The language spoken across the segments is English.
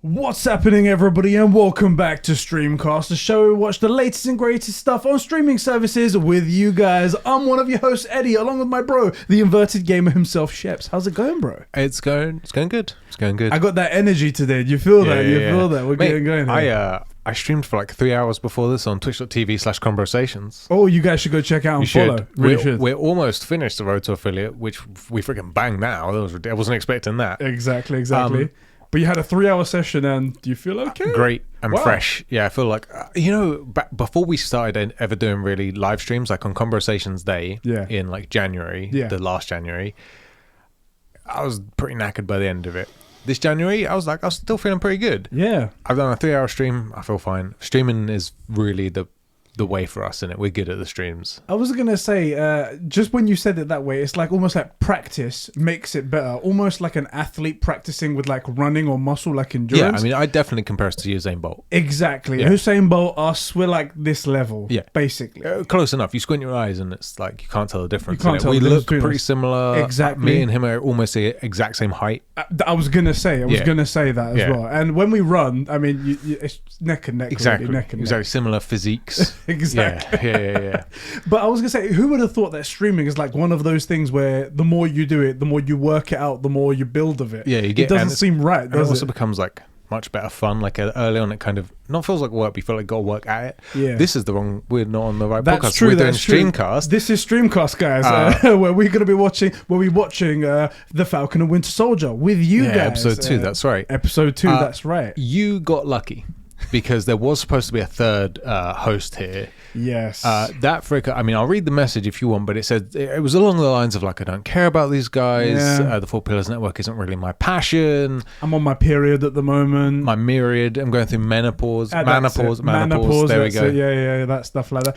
What's happening, everybody, and welcome back to Streamcast, the show where we watch the latest and greatest stuff on streaming services with you guys. I'm one of your hosts, Eddie, along with my bro, the inverted gamer himself, Sheps. How's it going, bro? It's going good. It's going good. I got that energy today. Do you feel that? You feel that? We're getting going here. I streamed for like 3 hours before this on twitch.tv/conversations. Oh, you guys should go check out and follow. We're almost finished the road to affiliate, which we freaking banged out. I wasn't expecting that. Exactly. But you had a 3-hour session, and do you feel okay? Great and fresh. Yeah, I feel like, before we started ever doing really live streams, like on Conversations Day in like January, the last January, I was pretty knackered by the end of it. This January, I was still feeling pretty good. Yeah. I've done a 3-hour stream. I feel fine. Streaming is really the way for us, innit? We're good at the streams. I was gonna say, just when you said it that way, it's like almost like practice makes it better. Almost like an athlete practicing with like running or muscle, like endurance. Yeah, I mean, I definitely compare us to Usain Bolt. Exactly. Yeah. Usain Bolt, us, we're like this level. Yeah, basically. Close enough. You squint your eyes and it's like you can't tell the difference. You can't tell we the look difference pretty similar. Exactly. Me and him are almost the exact same height. I was gonna say that as well. And when we run, I mean, it's neck and neck. Exactly. Really, neck and exactly. Neck. Similar physiques. Exactly. Yeah. But I was gonna say, who would have thought that streaming is like one of those things where the more you do it, the more you work it out, the more you build of it. Yeah, you get. It doesn't seem right, does it? Also becomes like much better fun. Like early on, it kind of not feels like work, but you feel like you got to work at it. Yeah. This is the wrong. We're not on the right podcast. True, we're doing Streamcast. This is Streamcast, guys, where we're gonna be watching. The Falcon and Winter Soldier with you guys. Episode 2. That's right. Episode 2. That's right. You got lucky. Because there was supposed to be a third host here. Yes. That fricker, I mean, I'll read the message if you want, but it said, it was along the lines of like, I don't care about these guys. Yeah. The Four Pillars Network isn't really my passion. I'm on my period at the moment. My myriad. I'm going through menopause. Menopause. There we go. Yeah, that stuff like that.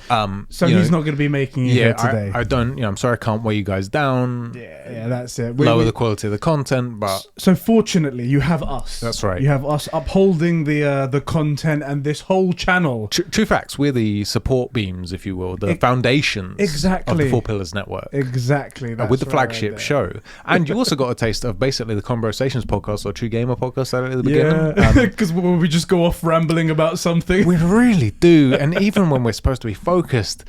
So he's not going to be making it here today. I don't, I'm sorry I can't weigh you guys down. Yeah, that's it. Lower the quality of the content, but... So fortunately, you have us. That's right. You have us upholding the content and this whole channel. True facts. We're the support beams, if you will, the foundations of the Four Pillars Network. Exactly. With the flagship show. And you also got a taste of basically the Conversations podcast or True Gamer podcast at the beginning. Because we just go off rambling about something. We really do. And even when we're supposed to be focused,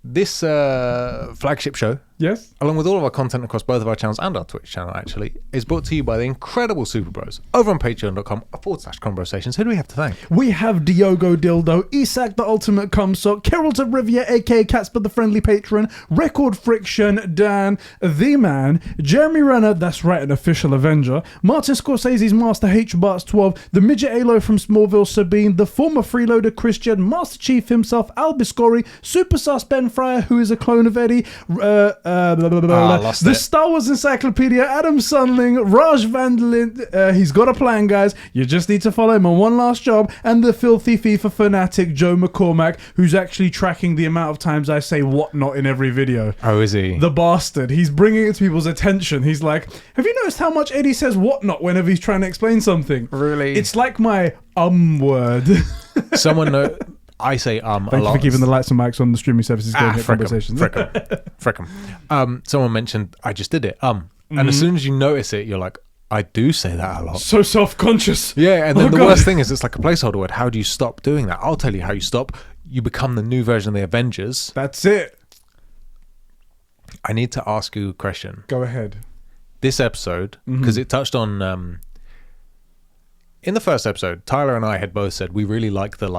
this flagship show, yes, along with all of our content across both of our channels and our Twitch channel, actually, is brought to you by the incredible Super Bros over on patreon.com/conversations. Who do we have to thank? We have Diogo Dildo, Isak the Ultimate Cumsock, Carol of Rivia, aka Catsper the Friendly Patron, Record Friction, Dan, The Man, Jeremy Renner, that's right, an official Avenger, Martin Scorsese's Master H Barts 12, the Midget Alo from Smallville Sabine, the former freeloader Christian, Master Chief himself, Al Biscori, Super Sus Ben Fryer, who is a clone of Eddie, the Star Wars Encyclopedia, Adam Sunling, Raj Vandalin, he's got a plan, guys. You just need to follow him on one last job, and the filthy FIFA fanatic Joe McCormack, who's actually tracking the amount of times I say whatnot in every video. Oh, is he? The bastard. He's bringing it to people's attention. He's like, have you noticed how much Eddie says whatnot whenever he's trying to explain something? Really? It's like my word. Someone know... I say a lot. Thank you for keeping the lights and mics on the streaming services going to conversations. Frick 'em. Someone mentioned I just did it. And as soon as you notice it, you're like, I do say that a lot. So self-conscious. Yeah, and then the worst thing is it's like a placeholder word. How do you stop doing that? I'll tell you how you stop. You become the new version of the Avengers. That's it. I need to ask you a question. Go ahead. This episode, because it touched on... in the first episode, Tyler and I had both said we really like the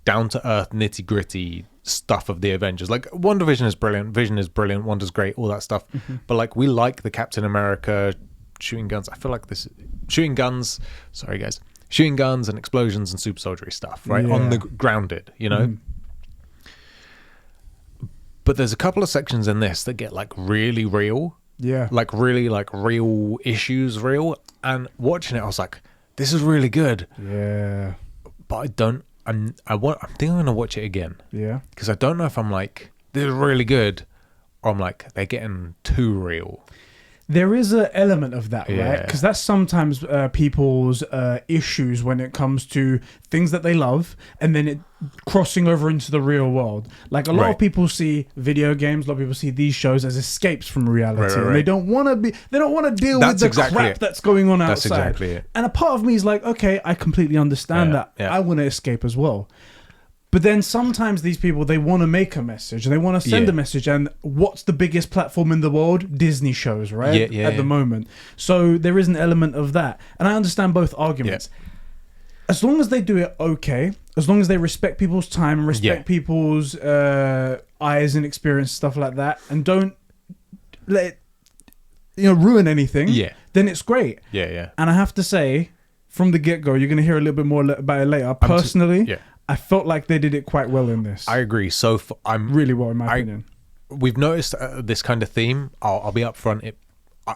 down-to-earth, nitty-gritty stuff of the Avengers. Like, WandaVision is brilliant, Vision is brilliant, Wanda's great, all that stuff. But we like the Captain America shooting guns. I feel like this shooting guns and explosions and super soldiery stuff, right? On the grounded, you know. But there's a couple of sections in this that get really real. Yeah. Really real issues real. And watching it, I was like, this is really good. Yeah. But I think I'm gonna watch it again. Yeah. Because I don't know if I'm like, this is really good, or I'm like, they're getting too real. There is an element of that, right? Yeah. Because that's sometimes people's issues when it comes to things that they love and then it crossing over into the real world. Like a lot Right. of people see video games, a lot of people see these shows as escapes from reality. Right. And they don't want to deal with the exactly crap it. that's going on outside. That's exactly it. And a part of me is like, okay, I completely understand that. Yeah. I want to escape as well. But then sometimes these people, they want to make a message and they want to send a message. And what's the biggest platform in the world? Disney shows, right? At the moment. So there is an element of that. And I understand both arguments. As long as they do it okay, as long as they respect people's time and respect people's eyes and experience, stuff like that, and don't let it ruin anything, then it's great. Yeah. And I have to say, from the get-go, you're going to hear a little bit more about it later. Personally, I felt like they did it quite well in this. I agree. So I'm really well, in my opinion. We've noticed this kind of theme. I'll be upfront.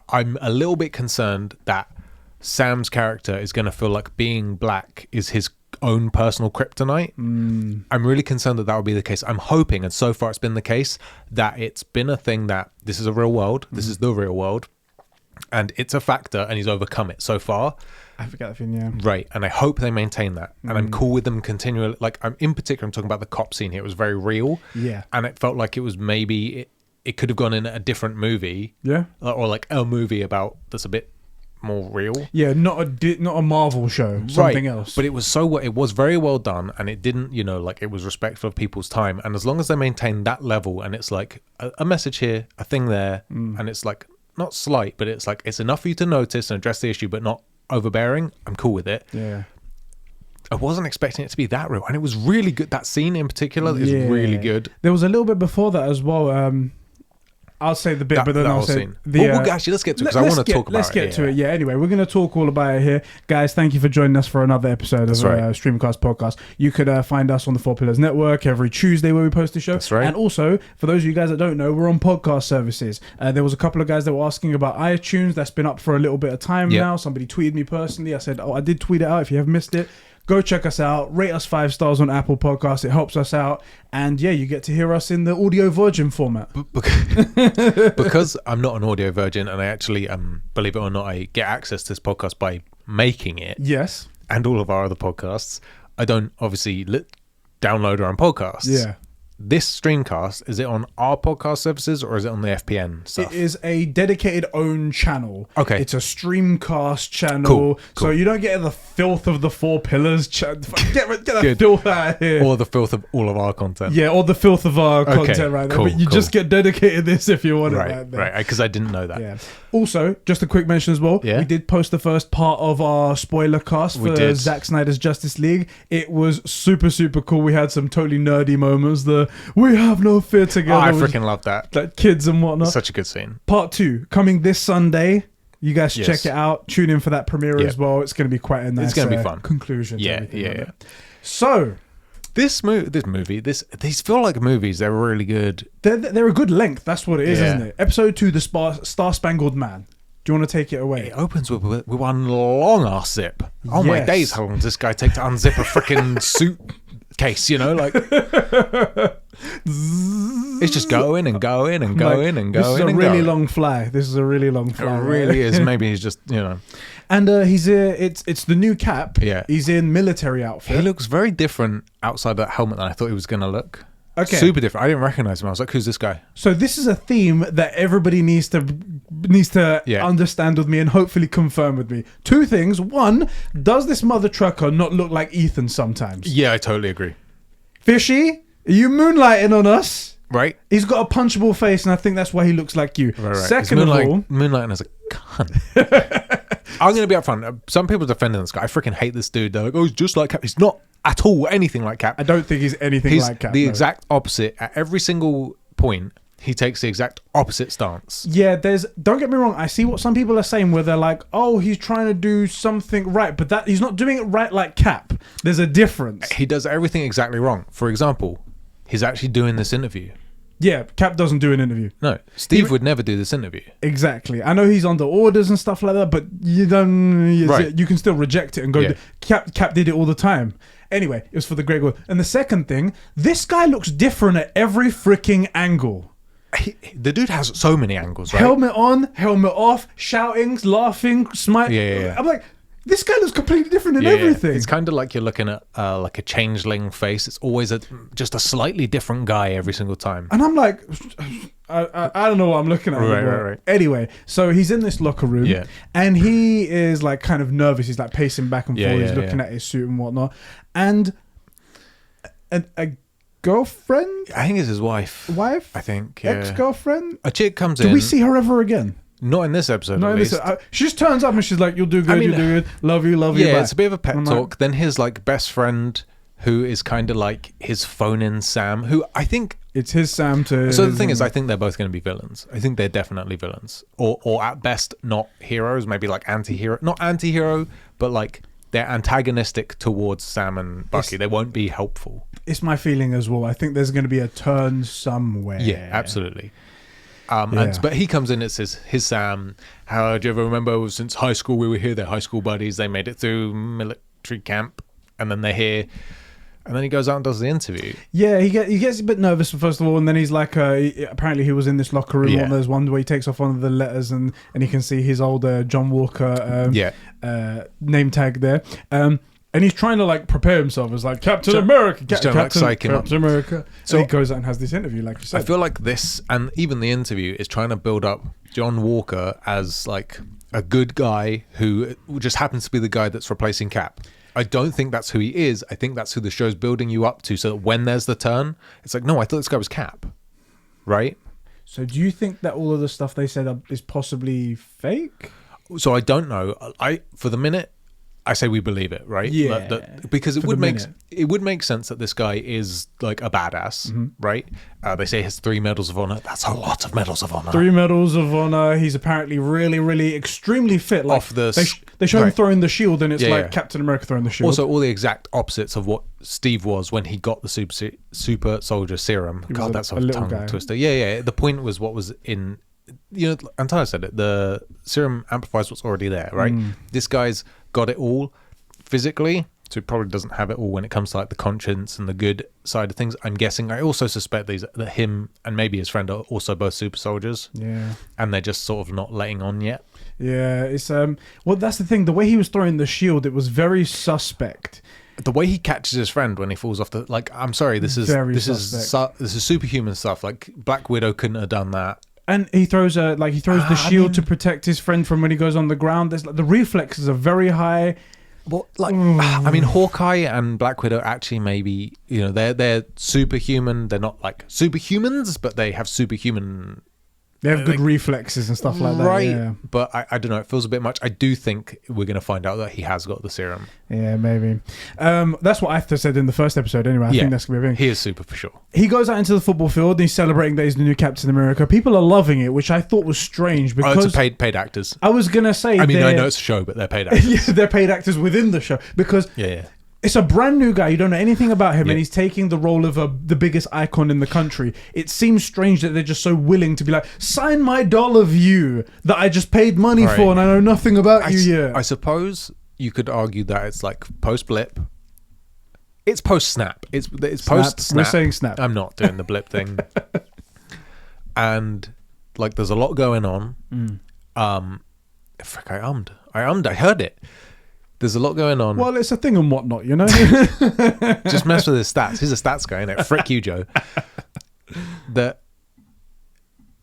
I'm a little bit concerned that Sam's character is going to feel like being black is his own personal kryptonite. I'm really concerned that will be the case. I'm hoping, and so far it's been the case, that it's been a thing that this is a real world. This is the real world. And it's a factor, and he's overcome it so far. I forget the thing, yeah. Right, and I hope they maintain that. And I'm cool with them continually. Like, in particular, I'm talking about the cop scene here. It was very real. Yeah. And it felt like it was maybe... It could have gone in a different movie. Yeah. Or like a movie that's a bit more real. Yeah, not a Marvel show. Something else. But it was very well done, and it didn't, like, it was respectful of people's time. And as long as they maintain that level, and it's like a message here, a thing there, and it's like... Not slight, but it's like it's enough for you to notice and address the issue, but not overbearing. I'm cool with it. Yeah. I wasn't expecting it to be that real, and it was really good. That scene in particular is really good. There was a little bit before that as well. I'll say the bit, but then I'll say actually, let's get to it because I want to talk about it. Let's get to it. Yeah. Anyway, we're going to talk all about it here, guys. Thank you for joining us for another episode of Streamcast Podcast. You could find us on the Four Pillars Network every Tuesday where we post the show. That's right. And also, for those of you guys that don't know, we're on podcast services. There was a couple of guys that were asking about iTunes. That's been up for a little bit of time now. Somebody tweeted me personally. I said, I did tweet it out. If you have missed it, go check us out. Rate us 5 stars on Apple Podcasts. It helps us out. And you get to hear us in the audio virgin format. Because I'm not an audio virgin, and I actually, believe it or not, I get access to this podcast by making it. Yes. And all of our other podcasts. I don't obviously download our own podcasts. Yeah. This Streamcast, is it on our podcast services or is it on the FPN stuff? It is a dedicated own channel. Okay. It's a Streamcast channel. Cool. So you don't get the filth of the Four Pillars. Get that filth out of here. Or the filth of all of our content. Yeah, or the filth of our content right there. Cool, but you just get dedicated this if you want it right there. Right, because I didn't know that. Yeah. Also, just a quick mention as well. Yeah? We did post the first part of our spoiler cast for Zack Snyder's Justice League. It was super, super cool. We had some totally nerdy moments. We have no fear together. I freaking love that. Like kids and whatnot. Such a good scene. Part 2 coming this Sunday. You guys check it out. Tune in for that premiere as well. It's going to be quite a nice. It's going to be fun. Conclusion. Yeah. So these feel like movies. They're really good. They're a good length. That's what it is, isn't it? Episode 2, the Star Spangled Man. Do you want to take it away? It opens with one long ass zip. Oh my days! How long does this guy take to unzip a freaking suitcase? It's just going and going and going and going. This is a really long fly. This is a really long fly. It really is. Maybe he's just And he's it's the new Cap. Yeah. He's in military outfit. He looks very different outside that helmet than I thought he was going to look. Okay. Super different. I didn't recognize him. I was like, who's this guy? So this is a theme that everybody needs to understand with me and hopefully confirm with me. 2 things. 1, does this mother trucker not look like Ethan sometimes? Yeah, I totally agree. Fishy, are you moonlighting on us? Right. He's got a punchable face, and I think that's why he looks like you. Right. Second of all, moonlighting as a cunt. I'm going to be upfront. Some people defending this guy. I freaking hate this dude. They're like, he's just like Cap. He's not at all anything like Cap. I don't think he's anything like Cap. He's the exact opposite. At every single point, he takes the exact opposite stance. Yeah, don't get me wrong, I see what some people are saying where they're like, oh, he's trying to do something right, but that he's not doing it right like Cap. There's a difference. He does everything exactly wrong. For example, he's actually doing this interview. Yeah, Cap doesn't do an interview. No, Steve would never do this interview. Exactly. I know he's under orders and stuff like that, but you can still reject it and go, Cap did it all the time. Anyway, it was for the great good. And the second thing, this guy looks different at every freaking angle. the dude has so many angles, right? Helmet on, helmet off, shouting, laughing, smiling. Yeah. I'm like, this guy looks completely different in everything. It's kind of like you're looking at like a changeling face. It's always just a slightly different guy every single time. And I'm like, I don't know what I'm looking at. Right. Anyway, so he's in this locker room, and he is like kind of nervous. He's like pacing back and forth. He's looking at his suit and whatnot. And a girlfriend? I think it's his wife. Wife? I think. Ex-girlfriend? A chick comes in. Do we see her ever again? Not in this episode, No, at least. She just turns up and she's like, you'll do good, you'll do good. Love you, bye. Yeah, it's a bit of a pep talk. Then his like best friend, who is kind of like his phone-in Sam, who I think... It's his Sam to... So the thing is, I think they're both going to be villains. I think they're definitely villains. Or at best, not heroes. Maybe like anti-hero. Not anti-hero, but like they're antagonistic towards Sam and Bucky. They won't be helpful. It's my feeling as well. I think there's going to be a turn somewhere. Yeah, absolutely. But he comes in, it's his Sam. How do you ever remember since high school we were here? They're high school buddies. They made it through military camp, and then they're here. And then he goes out and does the interview. Yeah, he gets a bit nervous first of all, and then he's like, apparently he was in this locker room. There's one where he takes off one of the letters, and he can see his old John Walker name tag there. And he's trying to like prepare himself as like Captain America. Captain America. So he goes out and has this interview, like you said. I feel like this, and even the interview, is trying to build up John Walker as like a good guy who just happens to be the guy that's replacing Cap. I don't think that's who he is. I think that's who the show's building you up to, so that when there's the turn, it's like, no, I thought this guy was Cap. Right? So do you think that all of the stuff they said is possibly fake? So I don't know. For the minute, I say we believe it, right? Yeah. Because it would make sense that this guy is like a badass, right? They say he has 3 medals of honor. That's a lot of medals of honor. 3 medals of honor. He's apparently really, really extremely fit. Like they show him throwing the shield, and it's like Captain America throwing the shield. Also, all the exact opposites of what Steve was when he got the super soldier serum. God, that's a tongue twister. Yeah. The point was what was in. And Tyler said it. The serum amplifies what's already there, right? This guy's got it all physically, so he probably doesn't have it all when it comes to like the conscience and the good side of things. I'm guessing. I also suspect that him and maybe his friend are also both super soldiers. Yeah, and they're just sort of not letting on yet. Yeah, it's well, that's the thing. The way he was throwing the shield, it was very suspect. The way he catches his friend when he falls off the I'm sorry, this is superhuman stuff. Like Black Widow couldn't have done that. And he throws the shield to protect his friend from when he goes on the ground. There's the reflexes are very high. Well, I mean, Hawkeye and Black Widow actually maybe they're superhuman. They're not like superhumans, but they have superhuman. They have good reflexes and stuff like that. Right. Yeah. But I don't know. It feels a bit much. I do think we're going to find out that he has got the serum. Yeah, maybe. That's what Arthur said in the first episode anyway. I think that's going to be a thing. He is super for sure. He goes out into the football field and he's celebrating that he's the new Captain America. People are loving it, which I thought was strange because... it's paid actors. I was going to say... I mean, I know it's a show, but they're paid actors. Yeah, they're paid actors within the show because... Yeah. It's a brand new guy. You don't know anything about him, and he's taking the role of the biggest icon in the country. It seems strange that they're just so willing to be like, sign my doll of you that I just paid money for, and I know nothing about you yet. I suppose you could argue that it's like post blip. It's post snap. It's post snap. We're saying snap. I'm not doing the blip thing. And like, there's a lot going on. Frick, I ummed. I heard it. There's a lot going on. Well, it's a thing and whatnot, you know? Just mess with his stats. He's a stats guy, innit? Frick you, Joe.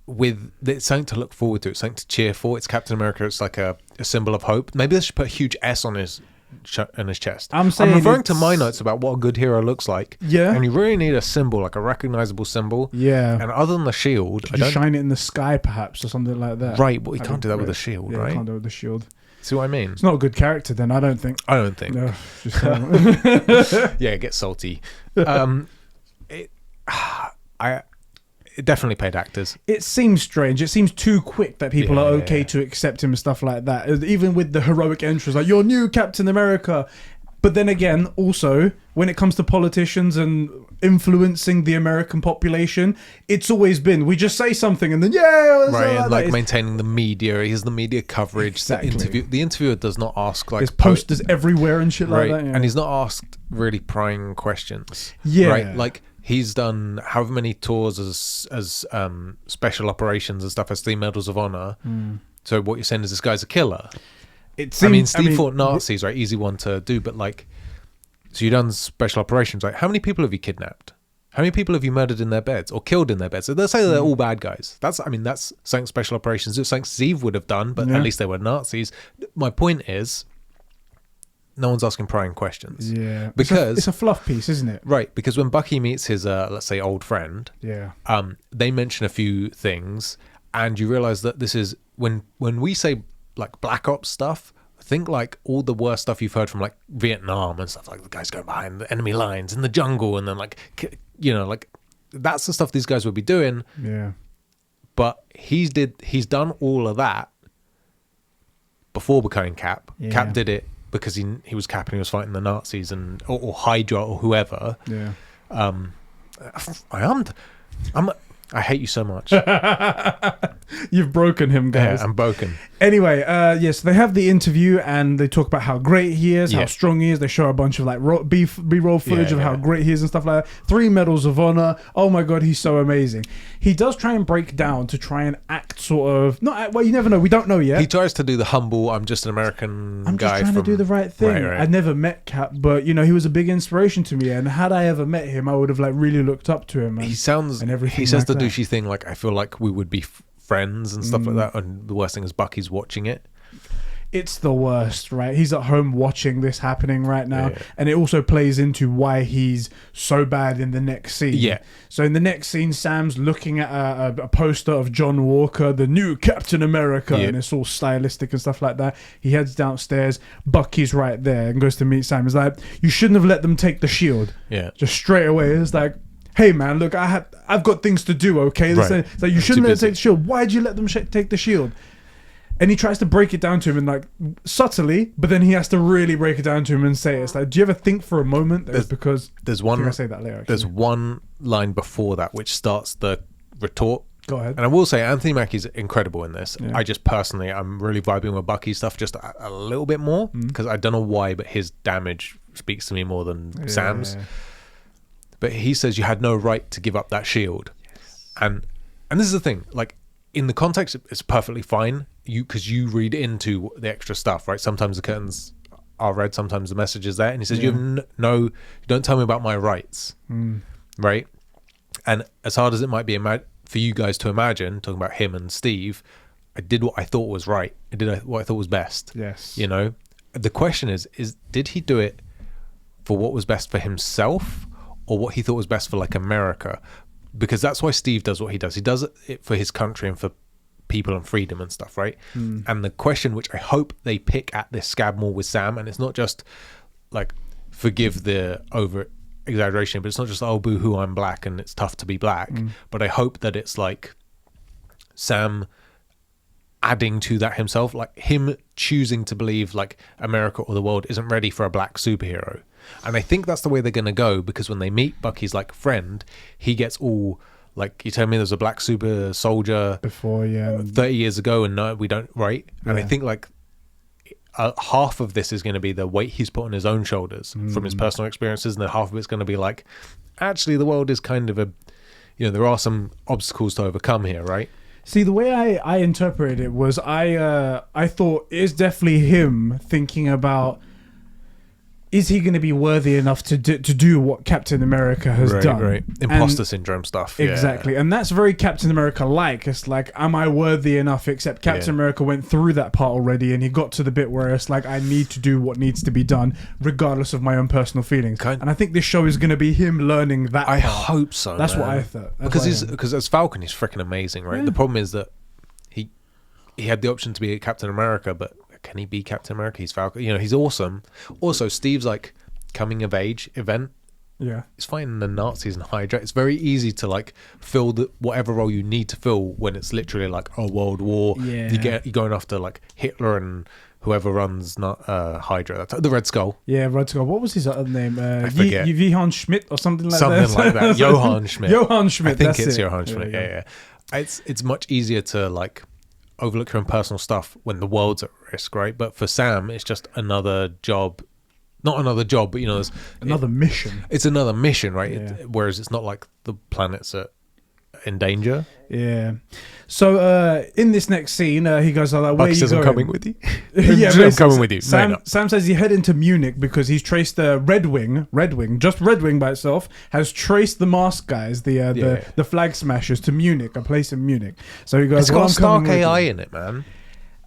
It's something to look forward to. It's something to cheer for. It's Captain America. It's like a symbol of hope. Maybe they should put a huge S on his chest. I'm referring to my notes about what a good hero looks like. Yeah. And you really need a symbol, like a recognizable symbol. Yeah. And other than the shield... Could you shine it in the sky, perhaps, or something like that? Right, but you can't do that with a shield, right? You can't do it with the shield. See what I mean? It's not a good character then, I don't think. No, yeah, get salty. It definitely paid actors. It seems strange. It seems too quick that people are okay to accept him and stuff like that. Even with the heroic entrance, like, you're new Captain America. But then again, also, when it comes to politicians and influencing the American population, it's always been, we just say something and then, and like maintaining the media. Here's the media coverage. Exactly. The interviewer does not ask, like... There's posters everywhere and shit like that. Yeah. And he's not asked really prying questions. Yeah. Right? Like, He's done however many tours as special operations and stuff, as 3 medals of honor. So what you're saying is this guy's a killer. Steve fought Nazis, right? Easy one to do, but like, so you've done special operations, right? How many people have you kidnapped? How many people have you murdered in their beds or killed in their beds? So they'll say they're all bad guys. That's something special operations. It's something Steve would have done, but at least they were Nazis. My point is, no one's asking prying questions. Yeah, because it's a fluff piece, isn't it? Right, because when Bucky meets his, let's say, old friend, they mention a few things, and you realize that this is when we say like Black Ops stuff. Think like all the worst stuff you've heard from like Vietnam and stuff, like the guys going behind the enemy lines in the jungle, and then like, you know, like that's the stuff these guys would be doing. Yeah. But he's done all of that before becoming Cap. Yeah. Cap did it because he was Cap and he was fighting the Nazis or Hydra or whoever. Yeah. I hate you so much. You've broken him, guys. Yeah, I'm broken. Anyway, yes, they have the interview and they talk about how great he is, how strong he is. They show a bunch of like B-roll footage of how great he is and stuff like that. 3 medals of honor. Oh my god, he's so amazing. He does try and break down to try and act sort of well, you never know. We don't know yet. He tries to do the humble. I'm just an American. I'm just trying to do the right thing. Right. I never met Cap, but you know he was a big inspiration to me. And had I ever met him, I would have like really looked up to him. And, he sounds. And everything. He says like the douchey thing. Like I feel like we would be friends and stuff like that. And the worst thing is Bucky's watching it. It's the worst, right? He's at home watching this happening right now, and it also plays into why he's so bad in the next scene. Yeah. So in the next scene, Sam's looking at a poster of John Walker, the new Captain America, and it's all stylistic and stuff like that. He heads downstairs. Bucky's right there and goes to meet Sam. He's like, "You shouldn't have let them take the shield." Yeah. Just straight away, it's like, "Hey man, look, I've got things to do. Okay, it's like you shouldn't let them take the shield. Why did you let them take the shield?" And he tries to break it down to him and like subtly, but then he has to really break it down to him and say it. It's like, do you ever think for a moment that it's because there's one? I think I say that later. Actually. There's one line before that which starts the retort. Go ahead. And I will say Anthony Mackie's incredible in this. Yeah. I just personally, I'm really vibing with Bucky stuff just a little bit more because I don't know why, but his damage speaks to me more than Sam's. But he says you had no right to give up that shield, and this is the thing. Like in the context, it's perfectly fine. Because you read into the extra stuff, right? Sometimes the curtains are read, sometimes the message is there, and he says you have you don't tell me about my rights, right? And as hard as it might be for you guys to imagine, talking about him and Steve, I did what I thought was right. I did what I thought was best. Yes. You know, the question is did he do it for what was best for himself or what he thought was best for like America? Because that's why Steve does what he does. He does it for his country and for people and freedom and stuff, right? And the question which I hope they pick at this scab more with Sam, and it's not just like, forgive the over exaggeration, but it's not just, oh boo-hoo, I'm black and it's tough to be black, but I hope that it's like Sam adding to that himself, like him choosing to believe like America or the world isn't ready for a black superhero. And I think that's the way they're going to go, because when they meet Bucky's like friend, he gets all like, you tell me there's a black super soldier before 30 years ago and no, we don't, right? And I think like half of this is going to be the weight he's put on his own shoulders from his personal experiences, and then half of it's going to be like, actually the world is kind of there are some obstacles to overcome here, right? See, the way I interpreted it was I thought it's definitely him thinking about, is he going to be worthy enough to do what Captain America has done? Right. Imposter syndrome stuff. Exactly. And that's very Captain America-like. It's like, am I worthy enough? Except Captain America went through that part already, and he got to the bit where it's like, I need to do what needs to be done, regardless of my own personal feelings. And I think this show is going to be him learning that part. Hope so. That's what I thought. Because as Falcon, he's freaking amazing, right? The problem is that he had the option to be Captain America, but can he be Captain America? He's Falcon. He's awesome. Also, Steve's like coming of age event. Yeah. He's fighting the Nazis and Hydra. It's very easy to like fill whatever role you need to fill when it's literally like a world war. Yeah. You're going after like Hitler and whoever runs Hydra. The Red Skull. Yeah, Red Skull. What was his other name? I forget. Johann Schmidt or something like that. Something like that. Johann Schmidt. Johann Schmidt. I think it's Johann Schmidt. Yeah. It's much easier to like overlook your own personal stuff when the world's at risk, right? But for Sam, it's just another job not another job, but there's Another mission. It's another mission, right? Yeah. Whereas it's not like the planet's in danger. Yeah. So in this next scene, he goes like, "Where Bucky you says, going?" I'm coming with you. Yeah, I'm coming with you. Sam, No, no. Sam says he heading to Munich because he's traced the Red Wing, just Red Wing by itself, has traced the mask guys, the flag smashers to Munich, a place in Munich. So he goes, It's well, got I'm Stark coming with AI you. in it, man.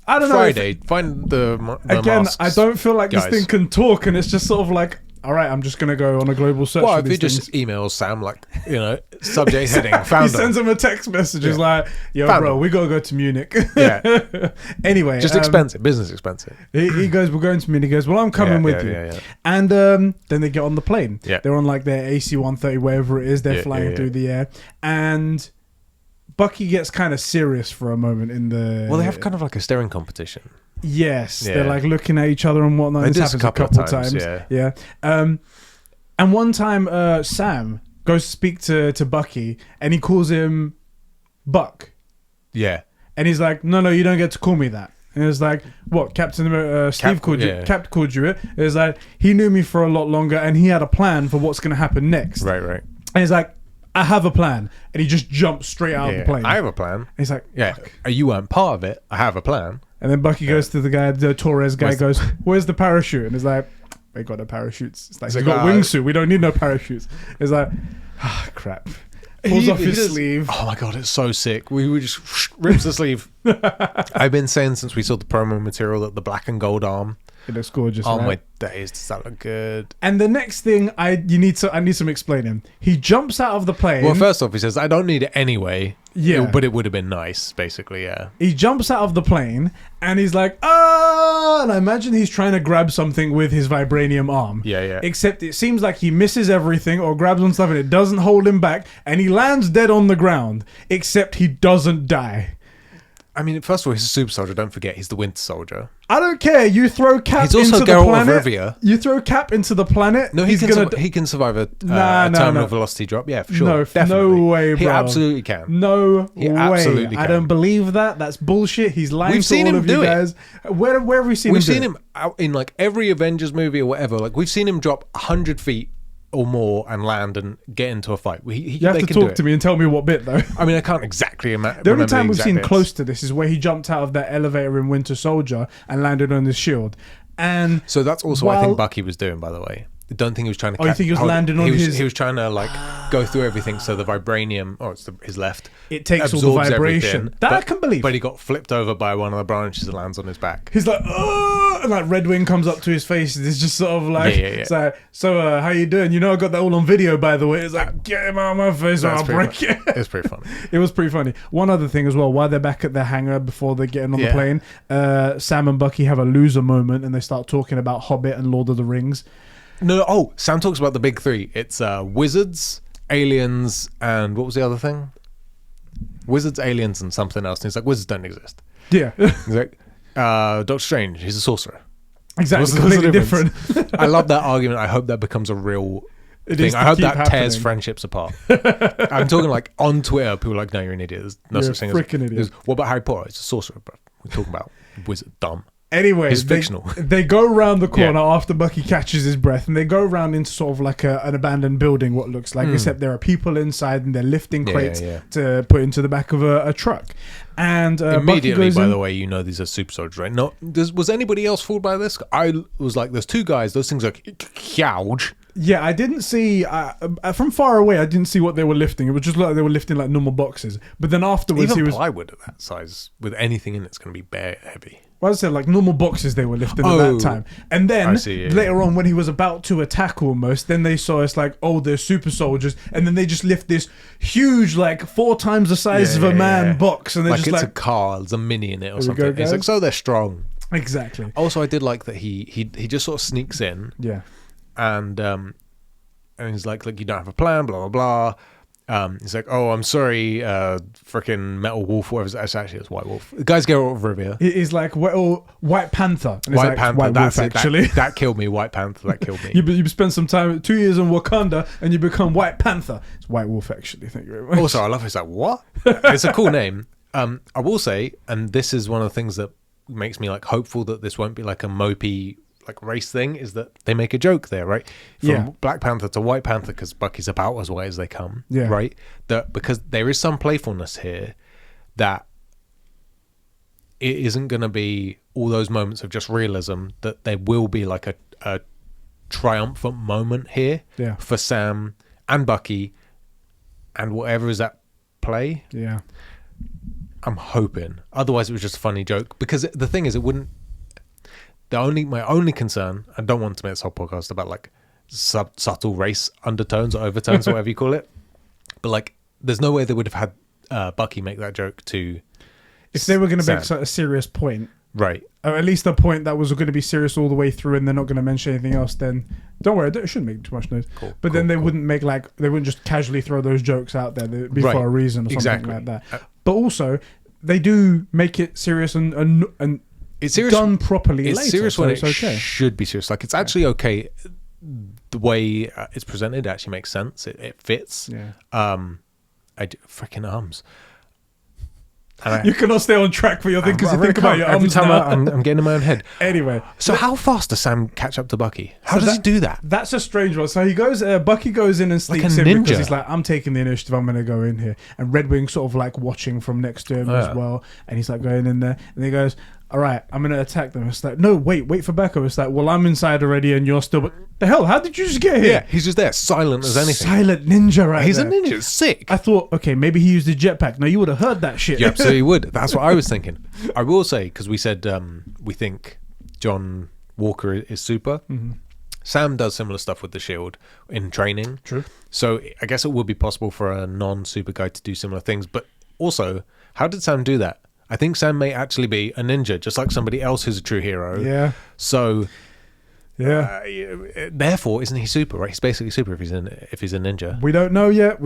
I don't know. Friday, find the Again, masks, I don't feel like guys. this thing can talk, and it's just sort of like, all right, I'm just gonna go on a global search. Well, for if these you just things. email Sam, like, subject heading, found he sends him a text message. He's like, "Yo, Found bro, them. we gotta go to Munich." Yeah. Anyway, Just expensive, business expensive. he goes, "We're going to Munich." He goes, "Well, I'm coming with you." Yeah. And then they get on the plane. Yeah. They're on like their AC-130, wherever it is. They're flying through the air, and Bucky gets kind of serious for a moment in the. Well, they have kind of like a staring competition. Yes, Yeah. they're like looking at each other and whatnot. They This did happens a couple of times, Yeah. And one time, Sam goes to speak to Bucky, and he calls him Buck, Yeah. and he's like, "No, you don't get to call me that." And it's like, "What, Captain Steve called you? yeah. Cap called you it?" It's like he knew me for a lot longer, and he had a plan for what's going to happen next. Right. And he's like, "I have a plan," and he just jumps straight out of the plane. I have a plan. And he's like, Yeah. "Fuck." You weren't part of it. I have a plan. And then Bucky goes to the guy, the Torres guy, Where's goes, "Where's the parachute?" And he's like, "We got no parachutes." It's like, It's he's like, got wingsuit. We don't need no parachutes. It's like, crap. Pulls off his does- sleeve. Oh my god, it's so sick. We just rips the sleeve. I've been saying since we saw the promo material that the black and gold arm. It looks gorgeous. Oh right? my days, does that look good? And the next thing I need some explaining. He jumps out of the plane. Well, first off, he says, I don't need it anyway. Yeah. But it would have been nice, basically, yeah. He jumps out of the plane and he's like, "Ah!" And I imagine he's trying to grab something with his vibranium arm. Yeah. Except it seems like he misses everything or grabs on stuff and it doesn't hold him back. And he lands dead on the ground. Except he doesn't die. I mean, first of all, he's a super soldier. Don't forget, he's the Winter Soldier. I don't care. You throw Cap He's also into the Geralt of planet. Rivia. You throw Cap into the planet. No, he's gonna. he can survive a Nah, terminal velocity drop. Yeah, for sure. No, Definitely. no way, bro. He absolutely can. No He way. absolutely I can. don't believe that. That's bullshit. He's lying We've to seen all him of you do it. guys. Where have we seen him? We've do seen it? him out in like every Avengers movie or whatever. Like we've seen him drop 100 feet or more and land and get into a fight. You have to talk to me and tell me what bit though. I mean, I can't exactly imagine. The only time we've seen close to this is where he jumped out of that elevator in Winter Soldier and landed on his shield. And So that's also what I think Bucky was doing, by the way. I don't think he was trying to. Oh, you think he was landing on his? He was trying to like go through everything, so the vibranium, it's his left. It takes all the absorbs vibration. everything, That I can believe. But he got flipped over by one of the branches and lands on his back. He's like, "Oh!" And like Red Wing comes up to his face. And it's just sort of like, Yeah. It's like, so how you doing? You know, I got that all on video, by the way. It's like, get him out of my face or I'll break it. It's pretty funny. It was pretty funny. One other thing as well, while they're back at their hangar before they're getting on the plane, Sam and Bucky have a loser moment and they start talking about Hobbit and Lord of the Rings. No, Sam talks about the big three. It's wizards, aliens, and what was the other thing? Wizards, aliens, and something else. And he's like, wizards don't exist. Yeah. He's like, Doctor Strange, he's a sorcerer. Exactly. What's the Completely difference? different. I love that argument. I hope that becomes a real It thing. is to I hope keep that tears happening. friendships apart. I'm talking like on Twitter, people are like, no, you're an idiot. There's no You're such thing a freaking idiot. He goes, what about Harry Potter? It's a sorcerer, bro. We're talking about wizard, dumb. Anyway, It's fictional. They go around the corner Yeah. after Bucky catches his breath, and they go around into sort of like an abandoned building, what looks like, except there are people inside, and they're lifting crates to put into the back of a truck. And Immediately, Bucky goes by in, the way, you know these are super soldiers, right? No, was anybody else fooled by this? I was like, there's two guys. Those things are huge. Yeah, I didn't see from far away. I didn't see what they were lifting. It was just like they were lifting like normal boxes. But then afterwards, Even he was. plywood at that size with anything in it's going to be bare heavy. Well, I said like normal boxes they were lifting at that time. And then I see, yeah, later on, when he was about to attack, almost, then they saw it's like, oh, they're super soldiers, and then they just lift this huge, like 4 times the size of a man box, and they're Like just it's like a car, there's a mini in it or we something. go, It's like, guys. so they're strong. exactly. Also, I did like that he just sort of sneaks in Yeah. and he's like, look, you don't have a plan, blah blah blah. He's like, oh, I'm sorry, freaking Metal Wolf, whatever. Actually, it's White Wolf. The guy's Geralt of Rivia. He's like, well, White Panther. And it's White like, Panther. White That's Wolf, it. actually. That killed me. White Panther. That killed me. You spend some time, 2 years in Wakanda, and you become White Panther. It's White Wolf, actually. Thank you very much. Also, I love it. It's like, what? It's a cool name. I will say, and this is one of the things that makes me like hopeful that this won't be like a mopey like race thing is that they make a joke there, right? From Black Panther to White Panther, because Bucky's about as white as they come, right? That because there is some playfulness here, that it isn't going to be all those moments of just realism. That there will be like a triumphant moment here for Sam and Bucky and whatever is at play. Yeah. I'm hoping. Otherwise, it was just a funny joke. Because the thing is, it wouldn't. My only concern. I don't want to make this whole podcast about like subtle race undertones or overtones or whatever you call it. But like, there's no way they would have had Bucky make that joke to. If they were going to make a serious point, right? Or at least a point that was going to be serious all the way through, and they're not going to mention anything else, then don't worry, it shouldn't make too much noise. But then they wouldn't make they wouldn't just casually throw those jokes out there. They'd be for a reason or something like that. But also, they do make it serious and it's serious, done properly. It's later, serious when it should be serious. Like it's actually okay. The way it's presented actually makes sense. It fits. Yeah. I do freaking arms. You cannot stay on track for your thing because you think about your arms now. I'm getting in my own head. Anyway. So how fast does Sam catch up to Bucky? How does he do that? That's a strange one. So he goes, Bucky goes in and sneaks in because he's like, I'm taking the initiative, I'm going to go in here. And Red Wing's sort of like watching from next to him as well. And he's like going in there. And he goes, all right, I'm going to attack them. It's like, no, wait for backup. It's like, well, I'm inside already and you're still... But the hell, how did you just get here? Yeah, he's just there, silent as anything. Silent ninja right He's there. a ninja, it's sick. I thought, okay, maybe he used a jetpack. No, you would have heard that shit. Yep, so he would. That's what I was thinking. I will say, because we said we think John Walker is super. Mm-hmm. Sam does similar stuff with the shield in training. True. So I guess it would be possible for a non-super guy to do similar things. But also, how did Sam do that? I think Sam may actually be a ninja, just like somebody else who's a true hero. Yeah. So, yeah. Therefore, isn't he super? Right? He's basically super if he's a ninja. We don't know yet.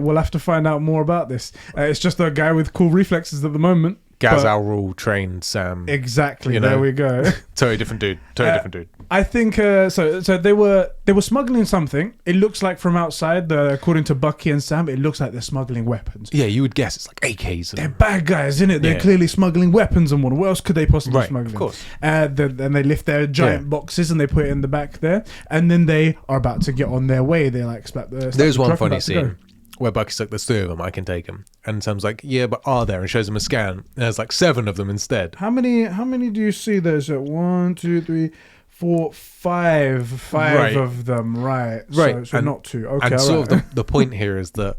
We'll have to find out more about this. It's just a guy with cool reflexes at the moment. Gaz Al Rule trained Sam. Exactly. There we go. Totally different dude. Different dude. I think so they were smuggling something. It looks like from outside, according to Bucky and Sam, it looks like they're smuggling weapons. Yeah, you would guess it's like AKs. They're bad guys, isn't it? They're clearly smuggling weapons and what else could they possibly smuggle? Of course. And they lift their giant boxes and they put it in the back there, and then they are about to get on their way. They like There's one funny scene where Bucky's like, there's 3 of them, I can take them. And Sam's like, yeah, but are there? And shows him a scan. And there's like 7 of them instead. How many do you see there's? 1, 2, 3, 4, 5 of them, right? So not 2. Okay, and sort of the point here is that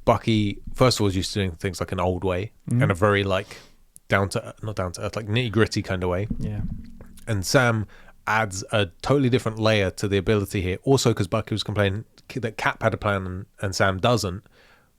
Bucky, first of all, is used to doing things like an old way and a very like not down to earth, like nitty gritty kind of way. Yeah. And Sam adds a totally different layer to the ability here. Also, because Bucky was complaining that Cap had a plan and Sam doesn't.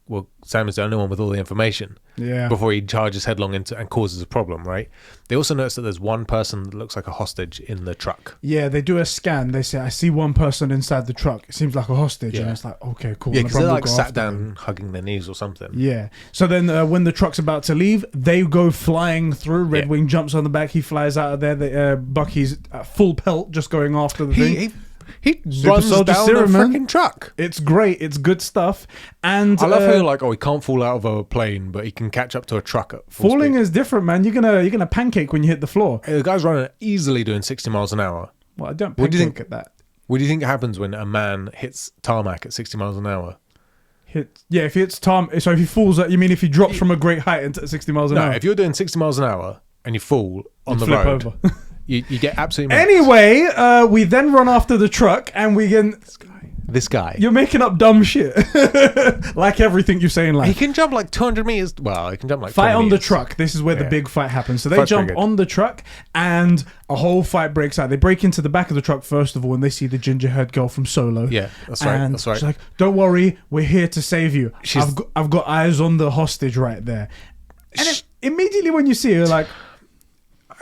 Well, Sam is the only one with all the information. Yeah. Before he charges headlong into and causes a problem, right? They also notice that there's one person that looks like a hostage in the truck. Yeah, they do a scan. They say, I see one person inside the truck. It seems like a hostage. Yeah. And it's like, okay, cool. Yeah, because they're like sat down hugging their knees or something. Yeah. So then when the truck's about to leave, they go flying through. Red Wing jumps on the back. He flies out of there. Bucky's full pelt just going after the thing. He runs down the freaking truck. It's great. It's good stuff. And I love how you're like, he can't fall out of a plane, but he can catch up to a truck at full falling speed. Is different, man. You're gonna pancake when you hit the floor. Hey, the guy's running easily doing 60 miles an hour. Well, I don't pancake at that. What do you think happens when a man hits tarmac at 60 miles an hour? If he hits so if he falls, you mean if he drops from a great height into 60 miles an hour? No, if you're doing 60 miles an hour and you fall on the road, over. You get absolutely... Anyway, we then run after the truck and we can... This guy. You're making up dumb shit. Like everything you say in life. He can jump like 200 meters. Well, he can jump like fight on meters. the truck. This is where the big fight happens. So they jump on the truck and a whole fight breaks out. They break into the back of the truck first of all and they see the ginger-haired girl from Solo. Yeah, that's right. And she's like, don't worry, we're here to save you. I've got eyes on the hostage right there. And immediately when you see her, like...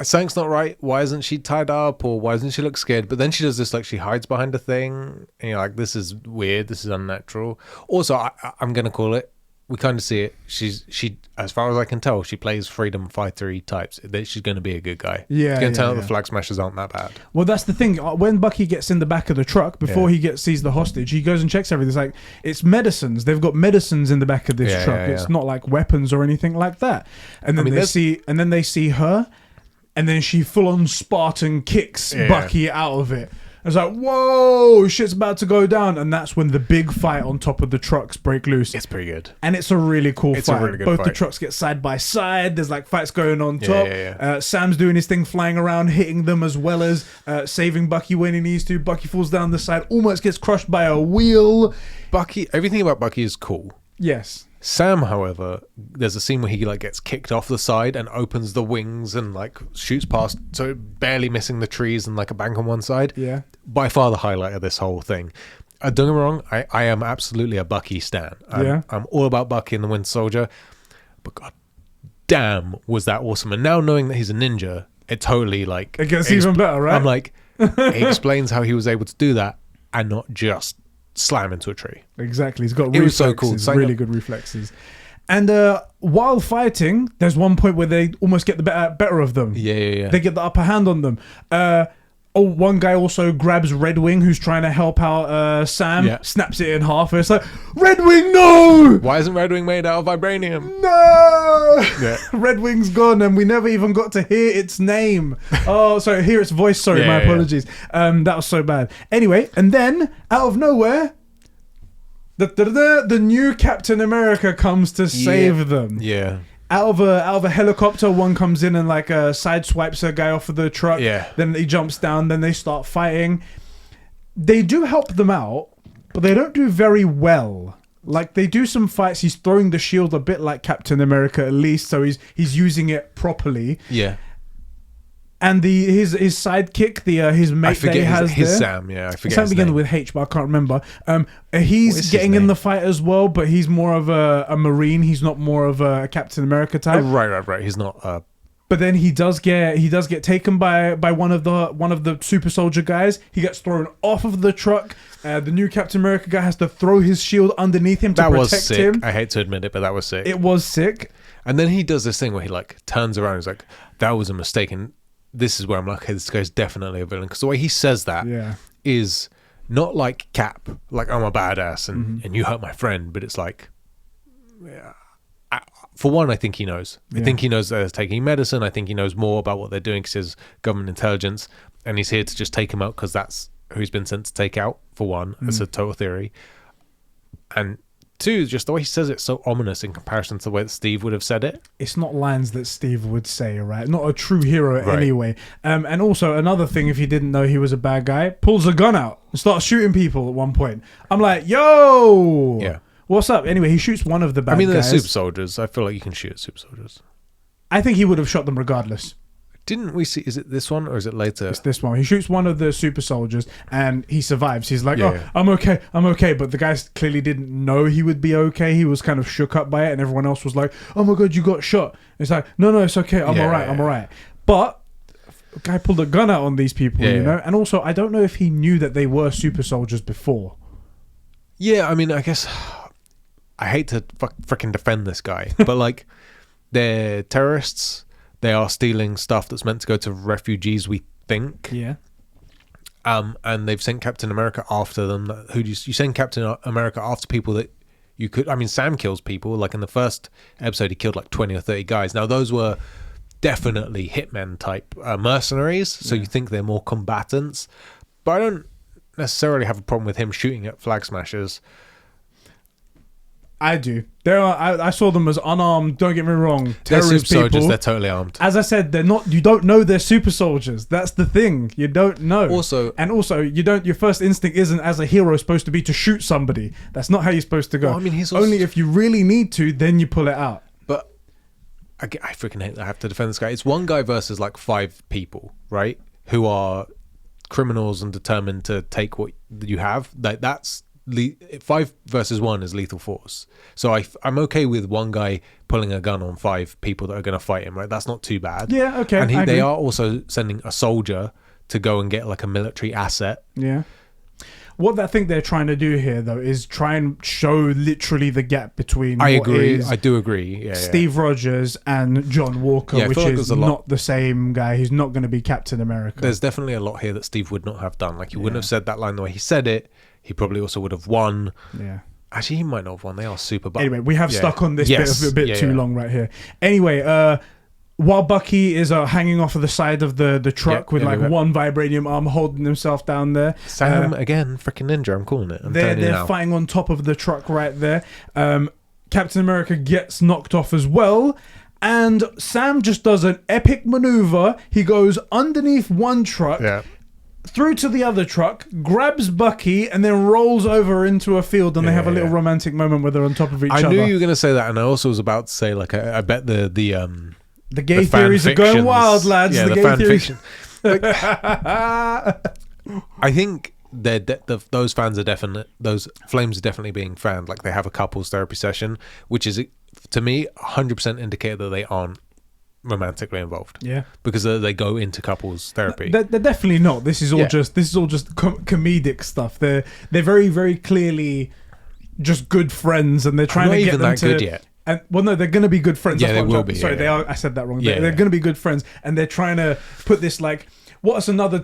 Something's not right. Why isn't she tied up, or why doesn't she look scared? But then she does this, like she hides behind a thing, and you're like, this is weird. This is unnatural. Also, I'm gonna call it. We kind of see it. She, as far as I can tell, she plays freedom fighter types. She's going to be a good guy. Yeah, you can tell the flag smashers aren't that bad. Well, that's the thing. When Bucky gets in the back of the truck before he sees the hostage, he goes and checks everything. It's like it's medicines. They've got medicines in the back of this truck. It's not like weapons or anything like that. And then they see her. and then she full on Spartan kicks Yeah. Bucky out of it. It's like, whoa, shit's about to go down. And that's when the big fight on top of the trucks break loose. It's pretty good. And it's a really cool It's a fight. really good Both the fight. trucks get side by side. There's like fights going on top. yeah. Sam's doing his thing, flying around, hitting them, as well as saving Bucky when he needs to. Bucky falls down the side, almost gets crushed by a wheel. Bucky, everything about Bucky is cool. Yes. Sam, however, there's a scene where he like gets kicked off the side and opens the wings and like shoots past, so barely missing the trees and like a bank on one side. Yeah. By far the highlight of this whole thing. Don't get me wrong, I am absolutely a Bucky stan. I'm all about Bucky and the Winter Soldier, but god damn was that awesome. And now knowing that he's a ninja, it totally like... It gets even better, right? I'm like, he explains how he was able to do that and not just slam into a tree. Exactly. He's got It reflexes, was so cool. really good reflexes. And while fighting, there's one point where they almost get the better of them. Yeah. They get the upper hand on them. One guy also grabs Red Wing, who's trying to help out Sam, snaps it in half. And it's like, Red Wing, no! Why isn't Red Wing made out of vibranium? No! Yeah. Red Wing's gone, and we never even got to hear its name. Oh, sorry, hear its voice. Sorry, my apologies. That was so bad. Anyway, and then, out of nowhere, the new Captain America comes to save them. Yeah. Out of a helicopter, one comes in and like sideswipes a guy off of the truck. Yeah. Then he jumps down. Then they start fighting. They do help them out, but they don't do very well. Like they do some fights. He's throwing the shield a bit like Captain America, at least, so he's using it properly. Yeah. And his sidekick, his mate I forget that he has his there, Sam. Yeah, I forget Sam his begins name. with H, but I can't remember. What is He's his getting in name? the fight as well, but he's more of a Marine. He's not more of a Captain America type. Right. He's not. But then he does get taken by one of the super soldier guys. He gets thrown off of the truck. The new Captain America guy has to throw his shield underneath him to That was protect sick. him. I hate to admit it, but that was sick. It was sick. And then he does this thing where he like turns around. He's like, "That was a mistake." And this is where I'm like, "Okay, this guy's definitely a villain." Because the way he says that is not like Cap, like I'm a badass and you hurt my friend, but it's like, for one, I think he knows. I think he knows that they're taking medicine. I think he knows more about what they're doing because he's government intelligence, and he's here to just take him out because that's who he's been sent to take out. For one, that's a total theory, and two, just the way he says it's so ominous in comparison to the way that Steve would have said it. It's not lines that Steve would say, right? Not a true hero anyway. And also another thing, if you didn't know he was a bad guy, pulls a gun out and starts shooting people at one point. I'm like, yo, what's up? Anyway, he shoots one of the bad guys. I mean, they're super soldiers. I feel like you can shoot at super soldiers. I think he would have shot them regardless. Didn't we see? Is it this one or is it later? It's this one. He shoots one of the super soldiers and he survives. He's like, I'm okay. But the guy clearly didn't know he would be okay. He was kind of shook up by it, and everyone else was like, oh my God, you got shot. It's like, no, it's okay. I'm all right. But the guy pulled a gun out on these people, you know? And also, I don't know if he knew that they were super soldiers before. Yeah, I mean, I guess I hate to freaking defend this guy, but like, they're terrorists. They are stealing stuff that's meant to go to refugees, we think. Yeah. And they've sent Captain America after them. You send Captain America after people that you could... I mean, Sam kills people. Like in the first episode, he killed like 20 or 30 guys. Now, those were definitely hitmen type mercenaries. So you think they're more combatants. But I don't necessarily have a problem with him shooting at flag smashers. I do. I saw them as unarmed. Don't get me wrong. They're Terrorist super people. soldiers. They're totally armed. As I said, they're not. You don't know they're super soldiers. That's the thing. You don't know. Also, you don't. Your first instinct isn't as a hero supposed to be to shoot somebody. That's not how you're supposed to go. Well, I mean, he's only if you really need to, then you pull it out. But I freaking hate that I have to defend this guy. It's one guy versus like 5 people, right? Who are criminals and determined to take what you have. That's 5 versus 1 is lethal force. So I'm okay with one guy pulling a gun on 5 people that are going to fight him, right? That's not too bad. Yeah, okay. And they are also sending a soldier to go and get like a military asset. Yeah. What I think they're trying to do here, though, is try and show literally the gap between I do agree. Yeah, Steve Rogers and John Walker, which is not the same guy. He's not going to be Captain America. There's definitely a lot here that Steve would not have done. Like, he wouldn't have said that line the way he said it. He probably also would have won. Yeah. Actually, he might not have won. They are super. Anyway, we have stuck on this bit too long right here. Anyway, while Bucky is hanging off of the side of the truck with like one vibranium arm holding himself down there. Sam again, freaking ninja. I'm calling it. They're fighting on top of the truck right there. Captain America gets knocked off as well. And Sam just does an epic maneuver. He goes underneath one truck, through to the other truck, grabs Bucky, and then rolls over into a field, and they have a little romantic moment where they're on top of each other. I knew you were going to say that, and I also was about to say, like, I bet the gay theories are going wild, lads. Yeah, the gay fan fiction. Like, I think those fans are those flames are definitely being fanned. Like, they have a couples therapy session, which is, to me, 100% indicator that they aren't romantically involved. Yeah, because they go into couples therapy. They're definitely not. This is all just comedic stuff. They're very, very clearly just good friends, and they're trying to get them to. Good yet. And no, they're going to be good friends. Yeah, they will be. Sorry, they are. I said that wrong. They're going to be good friends, and they're trying to put this like, what's another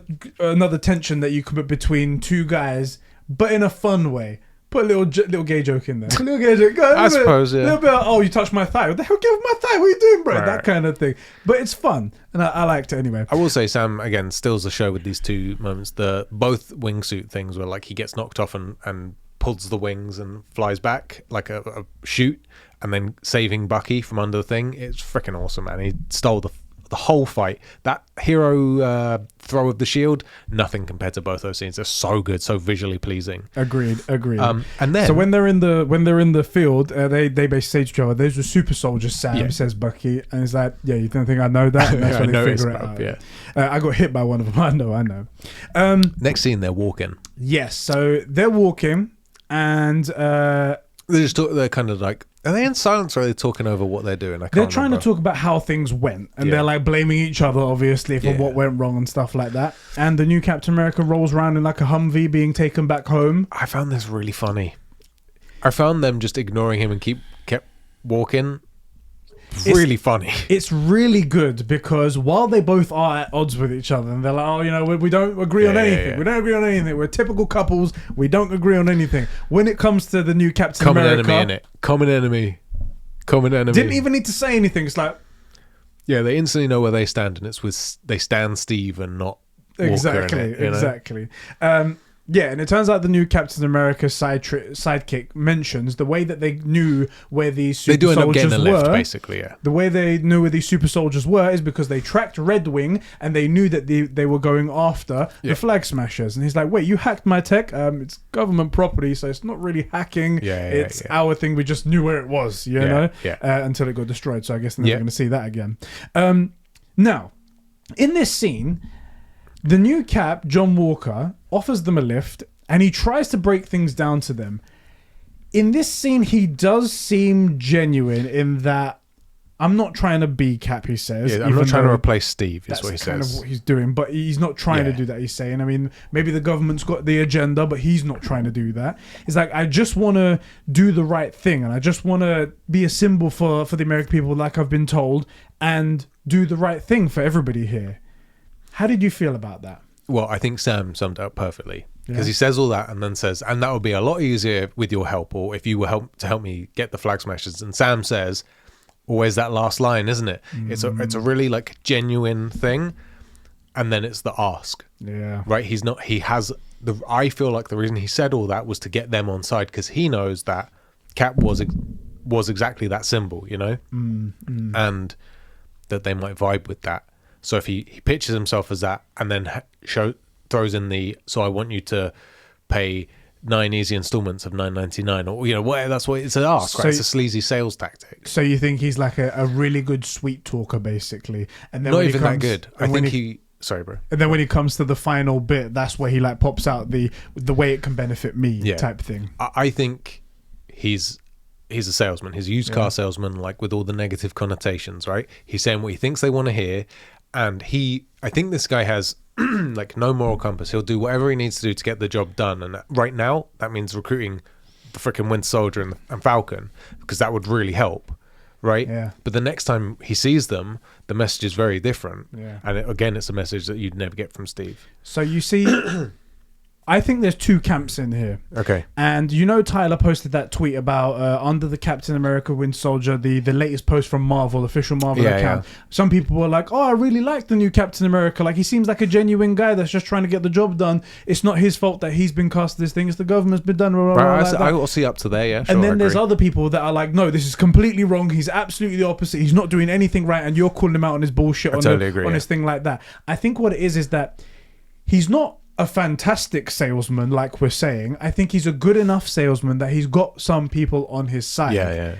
tension that you could put between two guys, but in a fun way. Put a little gay joke in there. A little gay joke. I suppose, A little bit of, oh, you touched my thigh. What the hell? Give my thigh. What are you doing, bro? Right. That kind of thing. But it's fun, and I liked it anyway. I will say Sam, again, steals the show with these two moments. Both wingsuit things where, like, he gets knocked off and pulls the wings and flies back like a chute, and then saving Bucky from under the thing. It's freaking awesome, man. He stole the whole fight. That hero throw of the shield, nothing compared to both those scenes. They're so good, so visually pleasing. Agreed. And then, so when they're in the field, they basically say to each other, "There's a super soldier, Sam," says Bucky, and he's like, "Yeah, you don't think I know that?" And that's when they figure it out. Yeah, I got hit by one of them. I know. Next scene, they're walking. Yes, so they're walking, and they're kind of like. Are they in silence or are they talking over what they're doing? They're trying to talk about how things went, and they're like blaming each other, obviously, for what went wrong and stuff like that. And the new Captain America rolls around in like a Humvee being taken back home. I found this really funny. I found them just ignoring him and kept walking. Really funny. It's really good because while they both are at odds with each other, and they're like, "Oh, you know, we don't agree on anything. Yeah. We don't agree on anything. We're typical couples. We don't agree on anything." When it comes to the new Captain America, common enemy. Didn't even need to say anything. It's like, yeah, they instantly know where they stand, and it's they stand Steve and not Walker. Exactly. Yeah, and it turns out the new Captain America sidekick mentions the way that they knew where these super soldiers were. Lift, basically, yeah. The way they knew where these super soldiers were is because they tracked Red Wing, and they knew that they were going after the Flag Smashers. And he's like, "Wait, you hacked my tech? It's government property, so it's not really hacking. It's our thing. We just knew where it was, you know, until it got destroyed. So I guess they're never going to see that again." Now, in this scene, the new Cap, John Walker, offers them a lift, and he tries to break things down to them. In this scene, he does seem genuine in that, "I'm not trying to be Cap," he says. Yeah, I'm not trying to replace Steve, is what he says. That's kind of what he's doing, but he's not trying to do that, he's saying. I mean, maybe the government's got the agenda, but he's not trying to do that. He's like, "I just want to do the right thing, and I just want to be a symbol for the American people, like I've been told, and do the right thing for everybody here." How did you feel about that? Well, I think Sam summed it up perfectly, because he says all that and then says, "And that would be a lot easier with your help, or if you were help me get the Flag Smashers." And Sam says, always that last line, isn't it? It's a really like genuine thing, and then it's the ask. Yeah. Right? I feel like the reason he said all that was to get them on side, because he knows that Cap was exactly that symbol, you know, and that they might vibe with that. So if he pictures himself as that, and then throws in "so I want you to pay 9 easy installments of $9.99," or, you know, whatever, that's what it's an ask, right? It's a sleazy sales tactic. So you think he's like a really good sweet talker, basically, and then not even that good. I think sorry, bro. And then when he comes to the final bit, that's where he like pops out the way it can benefit me type thing. I think he's a salesman. He's a used car salesman, like, with all the negative connotations, right? He's saying what he thinks they want to hear. And I think this guy has like no moral compass. He'll do whatever he needs to do to get the job done. And right now, that means recruiting the freaking Winter Soldier and Falcon, because that would really help, right? Yeah. But the next time he sees them, the message is very different. Yeah. And again, it's a message that you'd never get from Steve. So you see, I think there's two camps in here. Okay. And Tyler posted that tweet about under the Captain America Winter Soldier, the latest post from Marvel, official Marvel account. Yeah. Some people were like, "Oh, I really like the new Captain America. Like, he seems like a genuine guy that's just trying to get the job done. It's not his fault that he's been cast this thing. It's the government's been done." Blah, blah, blah, like I will see up to there. Yeah. Sure, and then there's other people that are like, "No, this is completely wrong. He's absolutely the opposite. He's not doing anything right, and you're calling him out on his bullshit on his thing like that." I think what it is that he's not a fantastic salesman, like we're saying. I think he's a good enough salesman that he's got some people on his side. Yeah.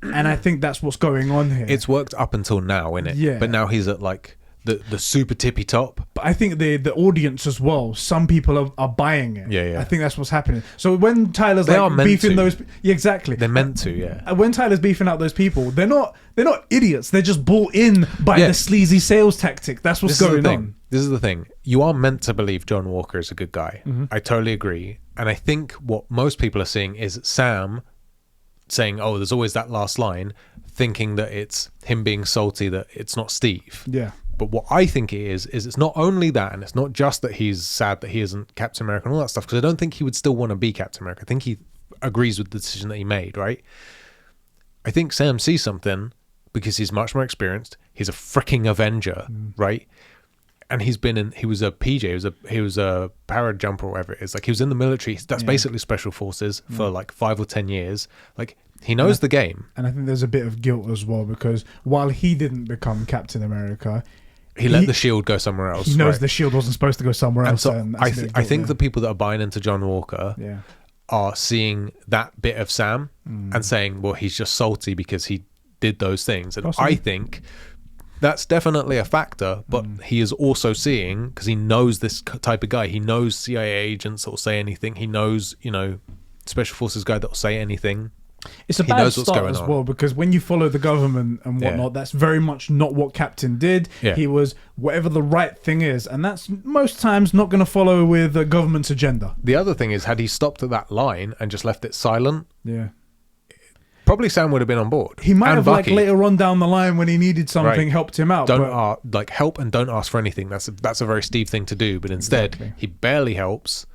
And I think that's what's going on here. It's worked up until now, innit? Yeah. But now he's at like the super tippy top. But I think the audience as well, some people are buying it. Yeah. I think that's what's happening. So when Tyler's beefing those, exactly, they're meant to, yeah. When Tyler's beefing out those people, they're not idiots. They're just bought in by the sleazy sales tactic. That's what's going on. This is the thing. You are meant to believe John Walker is a good guy. Mm-hmm. I totally agree. And I think what most people are seeing is Sam saying, "Oh, there's always that last line," thinking that it's him being salty that it's not Steve. Yeah. But what I think it is it's not only that, and it's not just that he's sad that he isn't Captain America and all that stuff, because I don't think he would still want to be Captain America. I think he agrees with the decision that he made, right? I think Sam sees something because he's much more experienced. He's a freaking Avenger, right? And he was a PJ, he was a para jumper or whatever it is. Like, he was in the military. That's basically special forces for like 5 or 10 years. Like, he knows the game. And I think there's a bit of guilt as well, because while he didn't become Captain America, he let the shield go somewhere else. He knows the shield wasn't supposed to go somewhere else. So I think the people that are buying into John Walker are seeing that bit of Sam and saying, well, he's just salty because he did those things. And I think that's definitely a factor, but he is also seeing, because he knows this type of guy. He knows CIA agents that will say anything. He knows, special forces guy that will say anything. It's a bad start as well, because when you follow the government and whatnot, that's very much not what Captain did. Yeah. He was whatever the right thing is, and that's most times not going to follow with the government's agenda. The other thing is, had he stopped at that line and just left it silent, yeah, probably Sam would have been on board. He might have, like, later on down the line when he needed something, helped him out. Help and don't ask for anything. That's a very Steve thing to do. But instead, he barely helps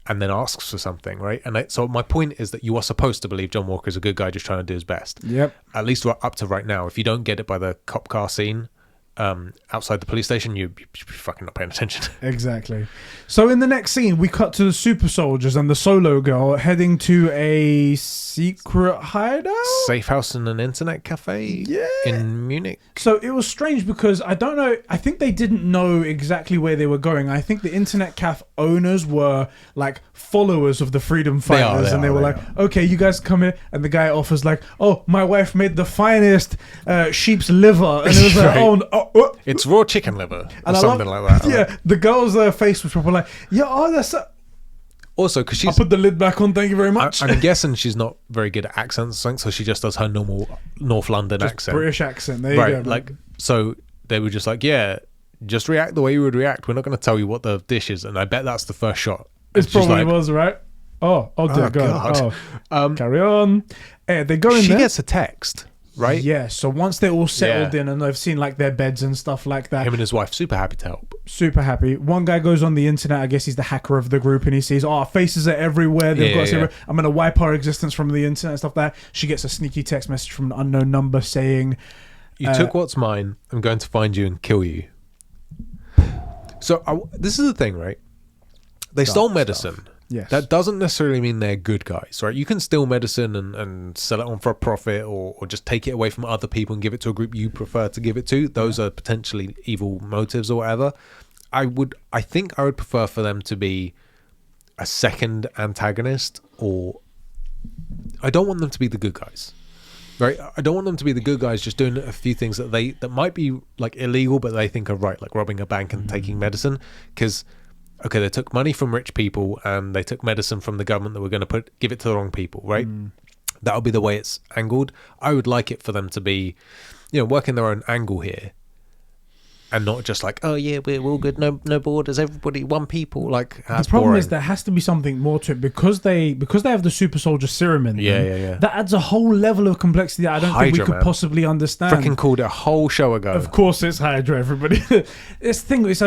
and then asks for something, right? And so my point is that you are supposed to believe John Walker is a good guy just trying to do his best. Yep. At least up to right now. If you don't get it by the cop car scene outside the police station, you're fucking not paying attention. Exactly. So in the next scene, we cut to the super soldiers and the solo girl heading to a secret hideout? Safe house in an internet cafe in Munich. So it was strange because I don't know, I think they didn't know exactly where they were going. I think the internet cafe owners were like followers of the freedom fighters, and they were like, okay, you guys come here, and the guy offers like, oh, my wife made the finest sheep's liver, and it was like, it's raw chicken liver or something like that. Yeah, the girl's face was probably like, that's also because she's, I put the lid back on, thank you very much. I'm guessing she's not very good at accents or something, so she just does her normal North London accent, British accent. There you go, man. Like, so they were just like, just react the way you would react. We're not going to tell you what the dish is, and I bet that's the first shot. It probably was, right? Oh dear God. Carry on. They go in there. She gets a text, right? Yeah, so once they're all settled in and they've seen like their beds and stuff like that. Him and his wife, super happy to help. Super happy. One guy goes on the internet, I guess he's the hacker of the group, and he sees, our faces are everywhere. They've got us everywhere. I'm going to wipe our existence from the internet and stuff like that. She gets a sneaky text message from an unknown number saying, you took what's mine. I'm going to find you and kill you. So this is the thing, right? They stole medicine. Yes. That doesn't necessarily mean they're good guys, right? You can steal medicine and sell it on for a profit, or just take it away from other people and give it to a group you prefer to give it to. Those are potentially evil motives or whatever. I think I would prefer for them to be a second antagonist, or I don't want them to be the good guys. Right, I don't want them to be the good guys just doing a few things that might be like illegal, but they think are right, like robbing a bank and taking medicine. Because they took money from rich people and they took medicine from the government that were going to give it to the wrong people, right? That'll be the way it's angled. I would like it for them to be, working their own angle here, and not just like, oh yeah, we're all good, no borders, everybody, one people. Like, that's the problem boring. Is there has to be something more to it, because they have the super soldier serum in them. Yeah. That adds a whole level of complexity that I don't think we could possibly understand. Freaking called it a whole show ago. Of course, it's Hydra, everybody. This thing is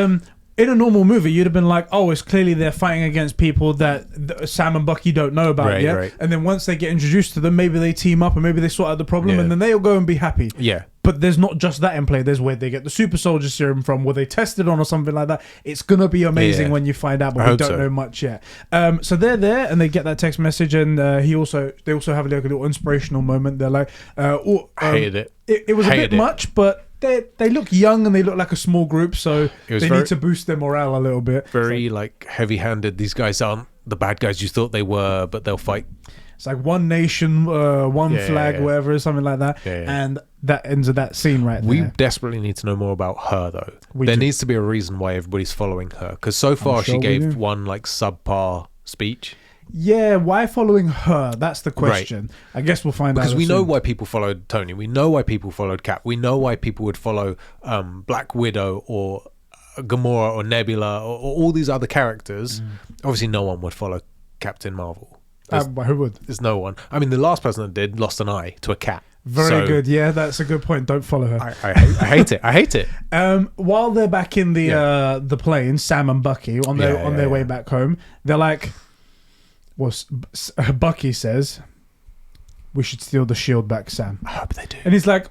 in a normal movie, you'd have been like, oh, it's clearly they're fighting against people that Sam and Bucky don't know about yet. Right. And then once they get introduced to them, maybe they team up and maybe they sort out the problem and then they'll go and be happy. Yeah. But there's not just that in play. There's where they get the super soldier serum from, where they tested on or something like that. It's going to be amazing when you find out, but we don't know much yet. So they're there and they get that text message, and they also have a little inspirational moment. They're like, I hated it. It was a bit much, but they look young and they look like a small group, so they need to boost their morale a little bit. Very like heavy-handed. These guys aren't the bad guys you thought they were, but they'll fight. It's like one nation, one flag, whatever, something like that. And that ends of that scene right there. We desperately need to know more about her, though. There needs to be a reason why everybody's following her, because so far she gave one like subpar speech. Yeah, why following her? That's the question. Right. I guess we'll find out. Because we know why people followed Tony. We know why people followed Cap. We know why people would follow Black Widow or Gamora or Nebula or all these other characters. Obviously, no one would follow Captain Marvel. Who would? There's no one. I mean, the last person that did lost an eye to a cat. Very good. Yeah, that's a good point. Don't follow her. I hate it. I hate it. While they're back in the plane, Sam and Bucky on their way back home, they're like, Bucky says, we should steal the shield back, Sam. I hope they do. And he's like,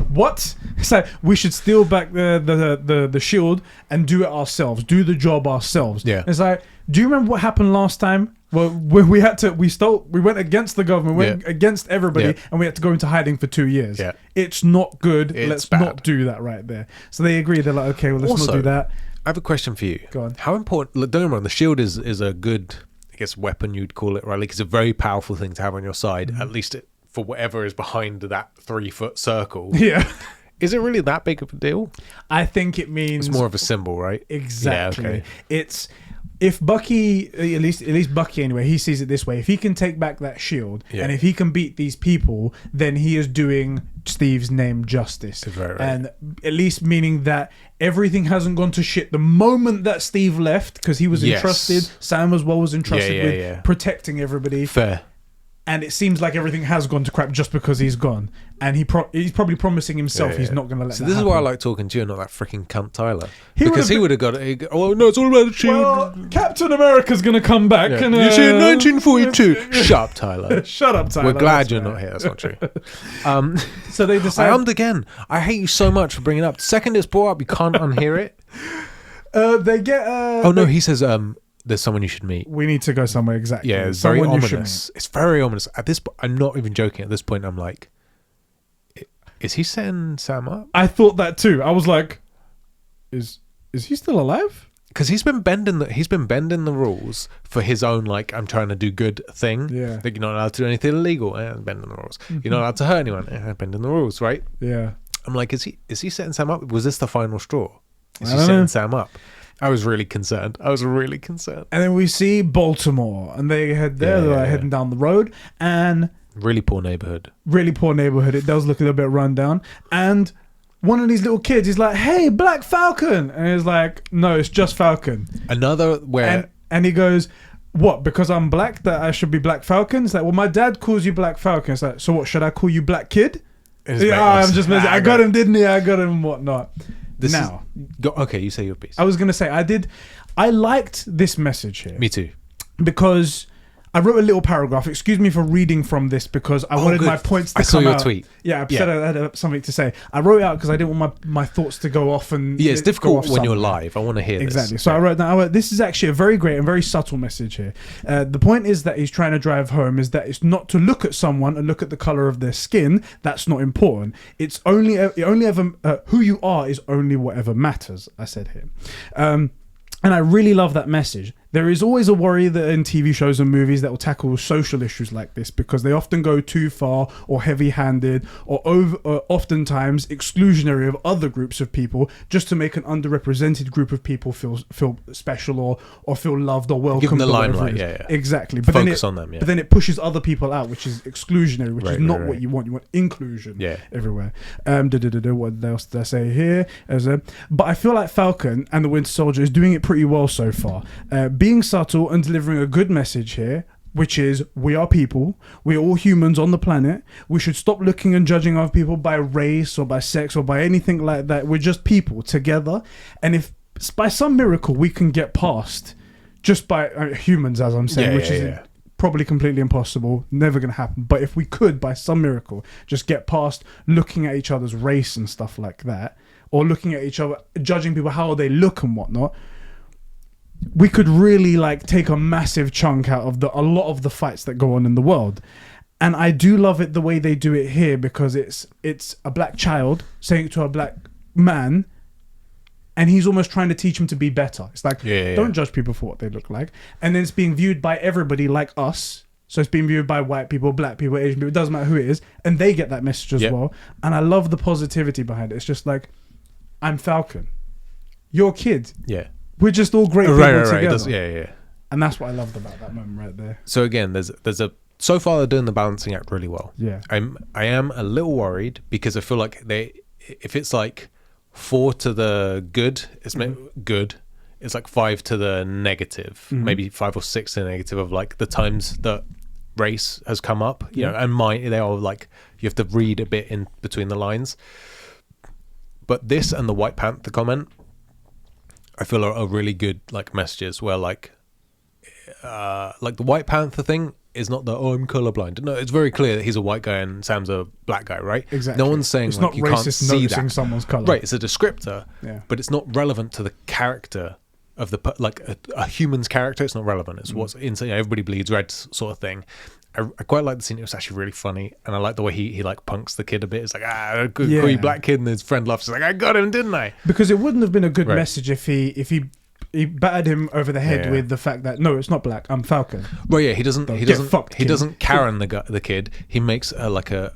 what? It's like, we should steal back the shield and do it ourselves, do the job ourselves. Yeah. It's like, do you remember what happened last time? Well, we went against the government, went against everybody, and we had to go into hiding for 2 years. Yeah. It's not good. Let's bad. Not do that right there. So they agree. They're like, okay, well, let's not do that. I have a question for you. Go on. How important? Don't get me wrong. The shield is a good, I guess, weapon you'd call it, right? Like, it's a very powerful thing to have on your side. At least for whatever is behind that 3-foot circle. Yeah. Is it really that big of a deal? I think it means it's more of a symbol, right? Exactly. Yeah, okay. It's if Bucky, at least Bucky anyway, he sees it this way. If he can take back that shield and if he can beat these people, then he is doing Steve's name justice. Right. And at least meaning that everything hasn't gone to shit the moment that Steve left, because he was entrusted. Sam as well was entrusted with protecting everybody. Fair. And it seems like everything has gone to crap just because he's gone. And he's probably promising himself he's not going to let that happen. So this is why I like talking to you, not that freaking cunt Tyler. Because he would have got it. Oh, no, it's all about the shield. Well, Captain America's going to come back. Yeah. And, you see, in 1942. Shut up, Tyler. Shut up, Tyler. We're glad you're not here. That's not true. So they decide... I ummed again. I hate you so much for bringing it up. The second it's brought up, you can't unhear it. They get... he says... there's someone you should meet. We need to go somewhere, exactly. Yeah, it's very ominous. It's very ominous. At this point, I'm not even joking. At this point, I'm like, is he setting Sam up? I thought that too. I was like, is he still alive? Because he's been bending the rules for his own, like, I'm trying to do good thing. Yeah. Like, you're not allowed to do anything illegal. Bending the rules. You're not allowed to hurt anyone. Bending the rules, right? Yeah. I'm like, is he setting Sam up? Was this the final straw? Is I he don't setting know. Sam up? I was really concerned. And then we see Baltimore, and they head there. They're heading down the road, and really poor neighborhood. It does look a little bit run down. And one of these little kids is like, "Hey, Black Falcon," and he's like, "No, it's just Falcon." Another where, and he goes, "What? Because I'm black, that I should be Black Falcon?" It's like, "Well, my dad calls you Black Falcon." It's like, "So what? Should I call you Black Kid?" I'm just messing. I got him, didn't he? I got him, whatnot. Okay, you say your piece. I was going to say, I liked this message here. Me too. Because I wrote a little paragraph. Excuse me for reading from this because I wanted my points to come out. I saw your tweet. Yeah, I said I had something to say. I wrote it out because I didn't want my thoughts to go off. And it's difficult when you're live. I want to hear this. Exactly. So I wrote down, this is actually a very great and very subtle message here. The point is that he's trying to drive home is that it's not to look at someone and look at the color of their skin. That's not important. It's only who you are is only whatever matters, I said here. And I really love that message. There is always a worry that in TV shows and movies that will tackle social issues like this because they often go too far or heavy-handed or oftentimes exclusionary of other groups of people just to make an underrepresented group of people feel special or feel loved or welcomed. Give them the limelight, Exactly. But focus on them, But then it pushes other people out, which is exclusionary, which is not what you want. You want inclusion everywhere. What else did I say here? But I feel like Falcon and the Winter Soldier is doing it pretty well so far. Being subtle and delivering a good message here, which is we are people, we're all humans on the planet. We should stop looking and judging other people by race or by sex or by anything like that. We're just people together. And if by some miracle we can get past just by humans, as I'm saying, which is probably completely impossible, never going to happen. But if we could, by some miracle, just get past looking at each other's race and stuff like that, or looking at each other, judging people how they look and whatnot, we could really like take a massive chunk out of a lot of the fights that go on in the world. And I do love it the way they do it here, because it's a black child saying it to a black man, and he's almost trying to teach him to be better. It's like, don't judge people for what they look like. And then it's being viewed by everybody like us. So it's being viewed by white people, black people, Asian people. It doesn't matter who it is. And they get that message as well. And I love the positivity behind it. It's just like, I'm Falcon. You're a kid. Yeah. We're just all great people together. Yeah. And that's what I loved about that moment right there. So again, there's a so far they're doing the balancing act really well. Yeah. I am a little worried, because I feel like if it's like 4 to the good, it's good. It's like 5 to the negative, maybe 5 or 6 to the negative of like the times that race has come up, you know, and they are like, you have to read a bit in between the lines. But this and the White Panther comment, I feel are really good like messages, where like the White Panther thing is not I'm colorblind. No, it's very clear that he's a white guy and Sam's a black guy, right? Exactly. No one's saying it's like not you racist can't see noticing that. Someone's color. Right, it's a descriptor, but it's not relevant to the character of the like a human's character. It's not relevant. It's what's inside. You know, everybody bleeds red sort of thing. I quite like the scene. It was actually really funny, and I like the way he like punks the kid a bit. It's like good black kid, and his friend laughs. It's like, I got him, didn't I? Because it wouldn't have been a good message if he battered him over the head with the fact that no, it's not black. I'm Falcon. Well, yeah, he doesn't Karen the kid. He makes like a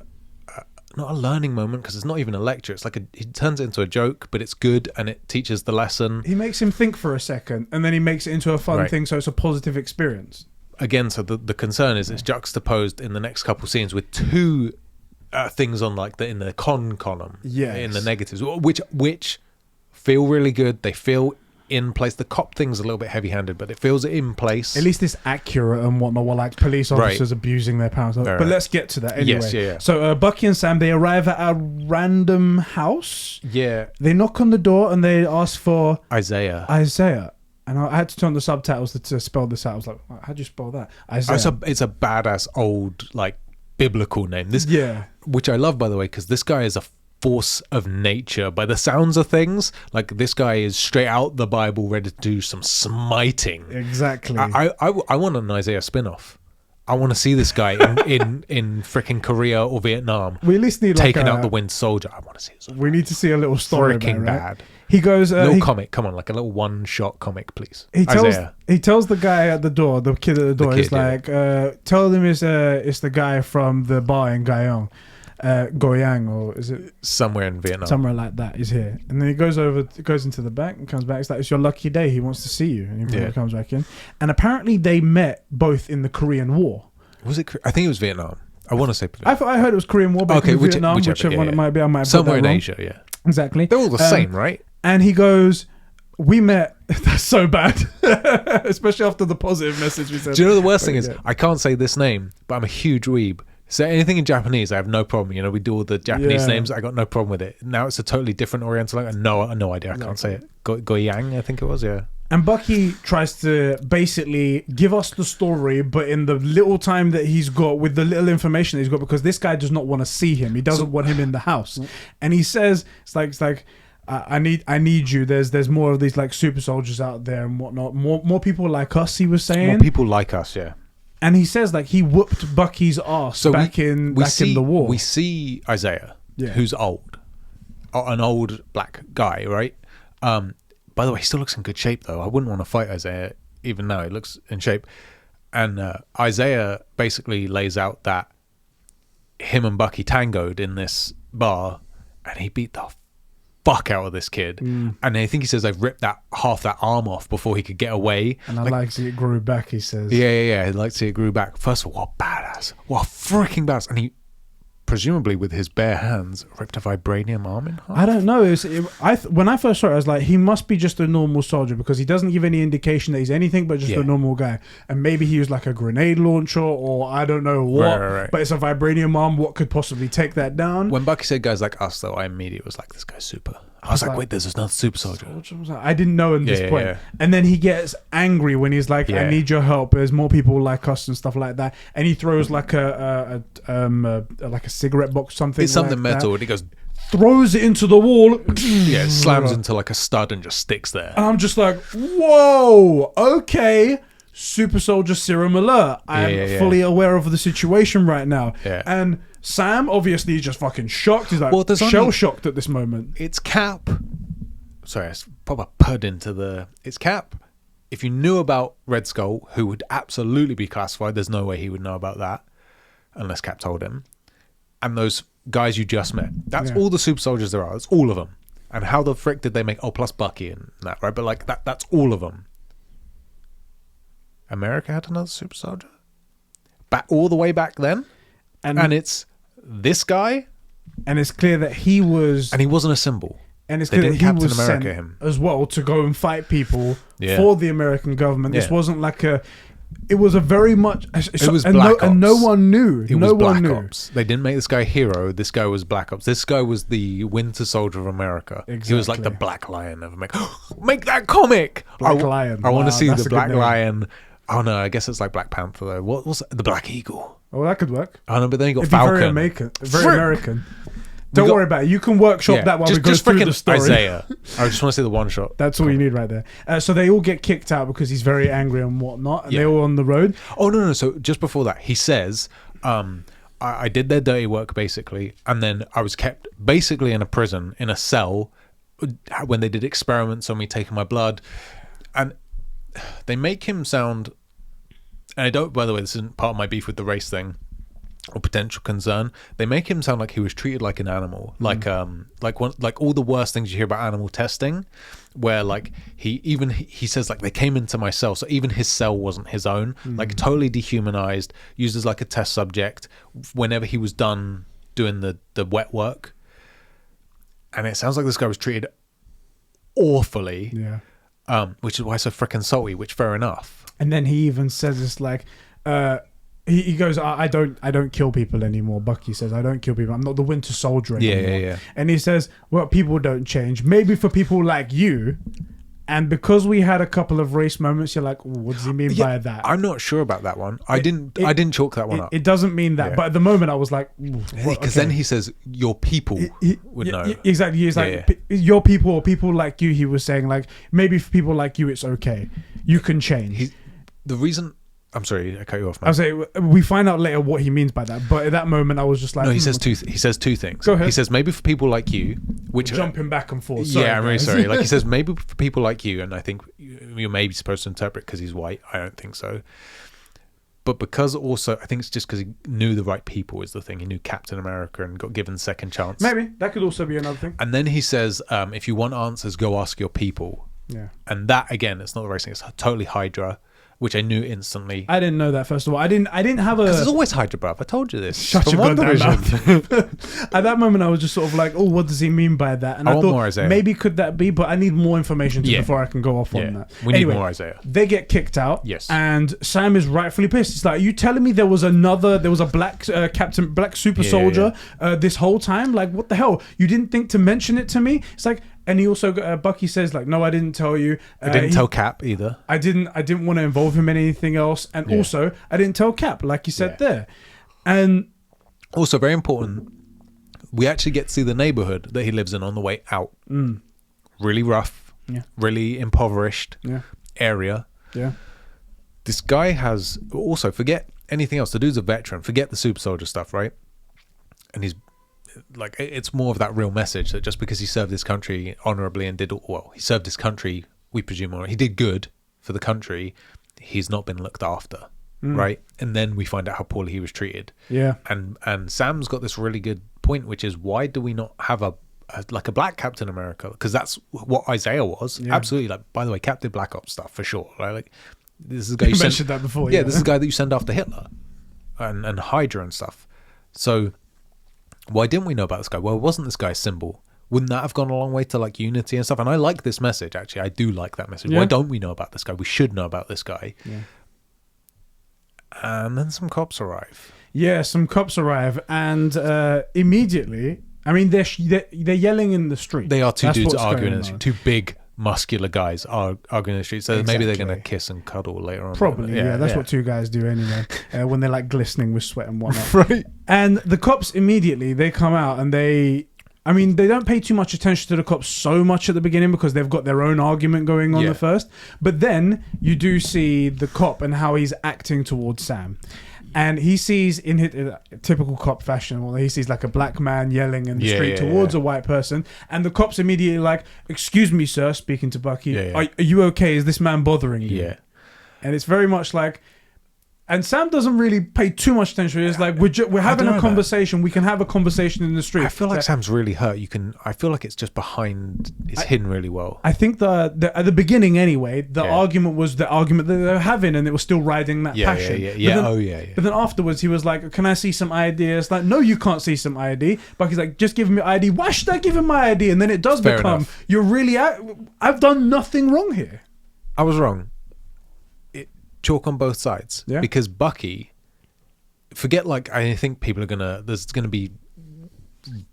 not a learning moment, because it's not even a lecture. It's like he turns it into a joke, but it's good and it teaches the lesson. He makes him think for a second, and then he makes it into a fun thing, so it's a positive experience. Again, so the concern is it's juxtaposed in the next couple scenes with 2 things on like in the con column, in the negatives, which feel really good. They feel in place. The cop thing's a little bit heavy-handed, but it feels in place. At least it's accurate and whatnot. While like police officers abusing their powers, but let's get to that anyway. Yes, So Bucky and Sam, they arrive at a random house. Yeah, they knock on the door and they ask for Isaiah. And I had to turn on the subtitles to spell this out. I was like, how do you spell that? Isaiah. It's a badass old like biblical name. Which I love, by the way, because this guy is a force of nature by the sounds of things. Like, this guy is straight out the Bible, ready to do some smiting. Exactly. I want an Isaiah spin-off. I want to see this guy in freaking Korea or Vietnam. We at least need taking out the Winter Soldier. I want to see this. We need to see a little story. Freaking about it, right? bad. He goes comic. Come on, like a little one-shot comic, please. He tells the guy at the door, the kid at the door. He's like, tell them it's the guy from the bar in Guyong. Goyang, or is it somewhere in Vietnam? Somewhere like that is here. And then he goes into the back and comes back. It's like, it's your lucky day. He wants to see you, and he comes back in. And apparently they met both in the Korean War. Was it? I think it was Vietnam. I want to say. I heard it was Korean War, but Vietnam, whichever one it might be. I might have somewhere in Asia. Yeah, exactly. They're all the same, right? And he goes, "We met." That's so bad, especially after the positive message we said. Do you know the worst thing is? I can't say this name, but I'm a huge weeb. So anything in Japanese, I have no problem. You know, we do all the Japanese names. I got no problem with it. Now it's a totally different Oriental language. No idea. I can't say it. Goyang, I think it was. Yeah. And Bucky tries to basically give us the story, but in the little time that he's got, with the little information that he's got, because this guy does not want to see him. He doesn't want him in the house. And he says, it's like I need you. There's more of these like super soldiers out there and whatnot. More people like us, he was saying. More people like us, yeah. And he says like he whooped Bucky's ass back in the war. We see Isaiah, who's old, an old black guy, right? By the way, he still looks in good shape, though. I wouldn't want to fight Isaiah even now. He looks in shape. And Isaiah basically lays out that him and Bucky tangoed in this bar, and he beat the fuck out of this kid. And I think he says they've ripped half that arm off before he could get away. And I like to see it grew back, he says. Yeah. He likes to see it grew back. First of all, what badass. What freaking badass. And he presumably with his bare hands, ripped a vibranium arm in half. I don't know. When I first saw it, I was like, he must be just a normal soldier because he doesn't give any indication that he's anything but just a normal guy. And maybe he was like a grenade launcher or I don't know what. Right. But it's a vibranium arm. What could possibly take that down? When Bucky said guys like us, though, I immediately was like, this guy's super. I was like, wait, there's another super soldier. I didn't know at this point. Yeah. And then he gets angry when he's like, I need your help. There's more people like us and stuff like that. And he throws like a cigarette box, something. It's something like metal, that. and he goes, throws it into the wall. it slams into like a stud and just sticks there. And I'm just like, whoa, okay. Super soldier serum alert. I'm fully aware of the situation right now. Yeah. And Sam obviously is just fucking shocked. He's like shell shocked at this moment. It's Cap. Sorry, I proper pud into the. It's Cap. If you knew about Red Skull, who would absolutely be classified, there's no way he would know about that unless Cap told him. And those guys you just met. That's all the super soldiers there are. That's all of them. And how the frick did they make? Oh, plus Bucky and that, right? But like that's all of them. America had another super soldier back all the way back then, and it's this guy, and it's clear that he was, and he wasn't a symbol, and it's clear that he Captain was America sent him as well to go and fight people for the American government. This wasn't like it was a very much it was Black Ops. And no one knew. It was Black Ops. They didn't make this guy a hero. This guy was Black Ops. This guy was the Winter Soldier of America. Exactly. He was like the Black Lion of America. Make that comic. Black Lion. I want to see the Black Lion. Oh no, I guess it's like Black Panther though. What was the Black Eagle? Oh, that could work. Oh no, but then you got Falcon. Very American. Don't worry about it. You can workshop that while we go through the story. Isaiah. I just want to see the one shot. That's all you need right there. So they all get kicked out because he's very angry and whatnot, and they're all on the road. Oh no! So just before that, he says, I did their dirty work basically, and then I was kept basically in a prison, in a cell, when they did experiments on me taking my blood, and they make him sound, and I don't, by the way, this isn't part of my beef with the race thing or potential concern. They make him sound like he was treated like an animal, like all the worst things you hear about animal testing, where like he says like they came into my cell, so even his cell wasn't his own, like totally dehumanized, used as like a test subject whenever he was done doing the wet work, and it sounds like this guy was treated awfully. Which is why it's so freaking salty, which fair enough. And then he even says it's like he goes, I don't kill people anymore. Bucky says, I don't kill people. I'm not the Winter Soldier anymore. Yeah. And he says, well, people don't change. Maybe for people like you. And because we had a couple of race moments, you're like, what does he mean by that? I'm not sure about that one. I didn't chalk that one up. It doesn't mean that. But at the moment, I was like, because then he says, your people would know. Exactly. He's like, your people or people like you, he was saying, like, maybe for people like you, it's okay. You can change. The reason... I'm sorry, I cut you off, man. I was saying, we find out later what he means by that, but at that moment, I was just like... No, he says two things. Go ahead. He says, maybe for people like you, which... Jumping back and forth. Sorry, I'm really sorry. Like, he says, maybe for people like you, and I think you're maybe supposed to interpret because he's white. I don't think so. But because also, I think it's just because he knew the right people is the thing. He knew Captain America and got given second chance. Maybe. That could also be another thing. And then he says, if you want answers, go ask your people. Yeah. And that, again, it's not the racing. It's totally Hydra, which I knew instantly. I didn't know that, first of all. I didn't have a... Because there's always Hydra, bruv. I told you this. Shut your goddamn mouth. At that moment, I was just sort of like, oh, what does he mean by that? And I thought, more Isaiah. Maybe could that be? But I need more information before I can go off on that. We need more Isaiah. They get kicked out. Yes. And Sam is rightfully pissed. He's like, are you telling me there was a black black super soldier this whole time? Like, what the hell? You didn't think to mention it to me? It's like... And he also, Bucky says, like, no, I didn't tell you. I didn't tell Cap either. I didn't want to involve him in anything else. And also, I didn't tell Cap, like you said there. And also, very important, we actually get to see the neighborhood that he lives in on the way out. Really rough, really impoverished area. Yeah. This guy has, also, forget anything else. The dude's a veteran. Forget the super soldier stuff, right? And he's, like, it's more of that real message that just because he served this country honorably and he served his country, we presume, or he did good for the country, he's not been looked after, right? And then we find out how poorly he was treated. Yeah. And Sam's got this really good point, which is, why do we not have a black Captain America? Because that's what Isaiah was. Absolutely. Like, by the way, Cap did Black Ops stuff for sure, right? Like, this is the guy you mentioned that before. This is the guy that you send after Hitler and Hydra and stuff. So why didn't we know about this guy? Well, wasn't this guy's symbol? Wouldn't that have gone a long way to like unity and stuff? And I like this message, actually. I do like that message. Yeah. Why don't we know about this guy? We should know about this guy. Yeah. And then some cops arrive. Yeah, some cops arrive, and immediately, I mean, they're yelling in the street. They are two That's dudes what's arguing in going the street. on. Two big, muscular guys are arguing in the street. So maybe they're going to Exactly. kiss and cuddle later on. Probably, yeah. That's what two guys do anyway, when they're like glistening with sweat and whatnot. Right. And the cops immediately, they come out and they don't pay too much attention to the cops so much at the beginning because they've got their own argument going on Yeah. the first. But then you do see the cop and how he's acting towards Sam. And he sees in his typical cop fashion, well, he sees like a black man yelling in the street towards a white person. And the cop's immediately like, "Excuse me, sir," speaking to Bucky. Are you okay? Is this man bothering you? Yeah. And it's very much like, and Sam doesn't really pay too much attention. It's like, we're having a conversation. We can have a conversation in the street. I feel like Sam's really hurt. I feel like it's just behind. It's hidden really well. I think at the beginning anyway, the argument was the argument that they were having, and it was still riding that passion. But then afterwards, he was like, "Can I see some ID?" It's like, "No, you can't see some ID." Bucky's like, "Just give him your ID." Why should I give him my ID? And then it does Fair become, enough. "You're really I've done nothing wrong here." I was wrong. Chalk on both sides. Yeah. Because Bucky, forget like, I think there's gonna be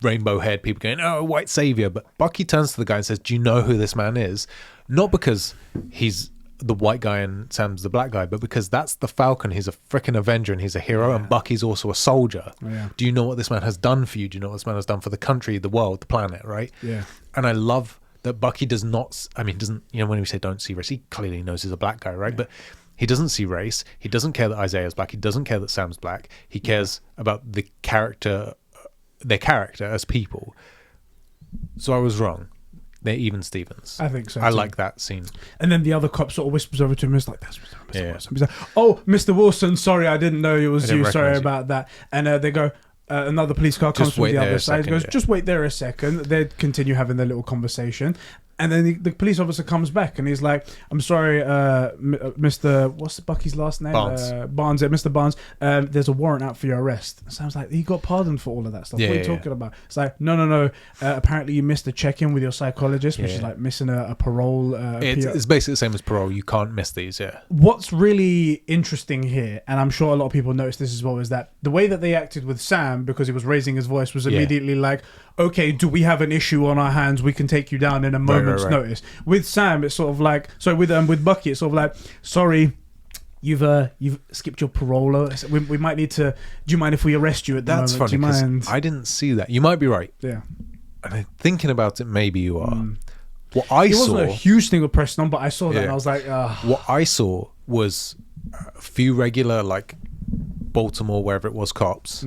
rainbow haired people going, "Oh, white savior," but Bucky turns to the guy and says, "Do you know who this man is?" Not because he's the white guy and Sam's the black guy, but because that's the Falcon. He's a freaking Avenger and he's a hero, and Bucky's also a soldier. Yeah. Do you know what this man has done for you? Do you know what this man has done for the country, the world, the planet, right? Yeah. And I love that Bucky doesn't, when we say don't see race, he clearly knows he's a black guy, right? But he doesn't see race. He doesn't care that Isaiah's black. He doesn't care that Sam's black. He cares about their character as people. So I was wrong. They're even Stevens. I think so. I too. like that scene. And then the other cop sort of whispers over to him. It's like, "That's Mr. Wilson." He's like, "Oh, Mr. Wilson, sorry, I didn't know it was you. Sorry about that." And they go, another police car comes from the other side. Goes, "Just wait there a second." They continue having their little conversation. And then the police officer comes back and he's like, "I'm sorry, Mr. What's Bucky's last name? Barnes. Barnes. Mr. Barnes. There's a warrant out for your arrest." Sounds like he got pardoned for all of that stuff. What are you talking about? It's like, no. Apparently you missed a check-in with your psychologist, which is like missing a parole. It's basically the same as parole. You can't miss these. Yeah. What's really interesting here, and I'm sure a lot of people noticed this as well, is that the way that they acted with Sam, because he was raising his voice, was immediately like, "Okay, do we have an issue on our hands? We can take you down in a moment's notice." With Sam, it's sort of like, with Bucky, it's sort of like, "Sorry, you've skipped your parole. We might need to. Do you mind if we arrest you at the That's moment? funny Do you because mind?" I didn't see that. You might be right. Yeah. And I'm thinking about it, maybe you are. What It wasn't a huge thing with Preston, but I saw that and I was like, What I saw was a few regular, like, Baltimore, wherever it was, cops,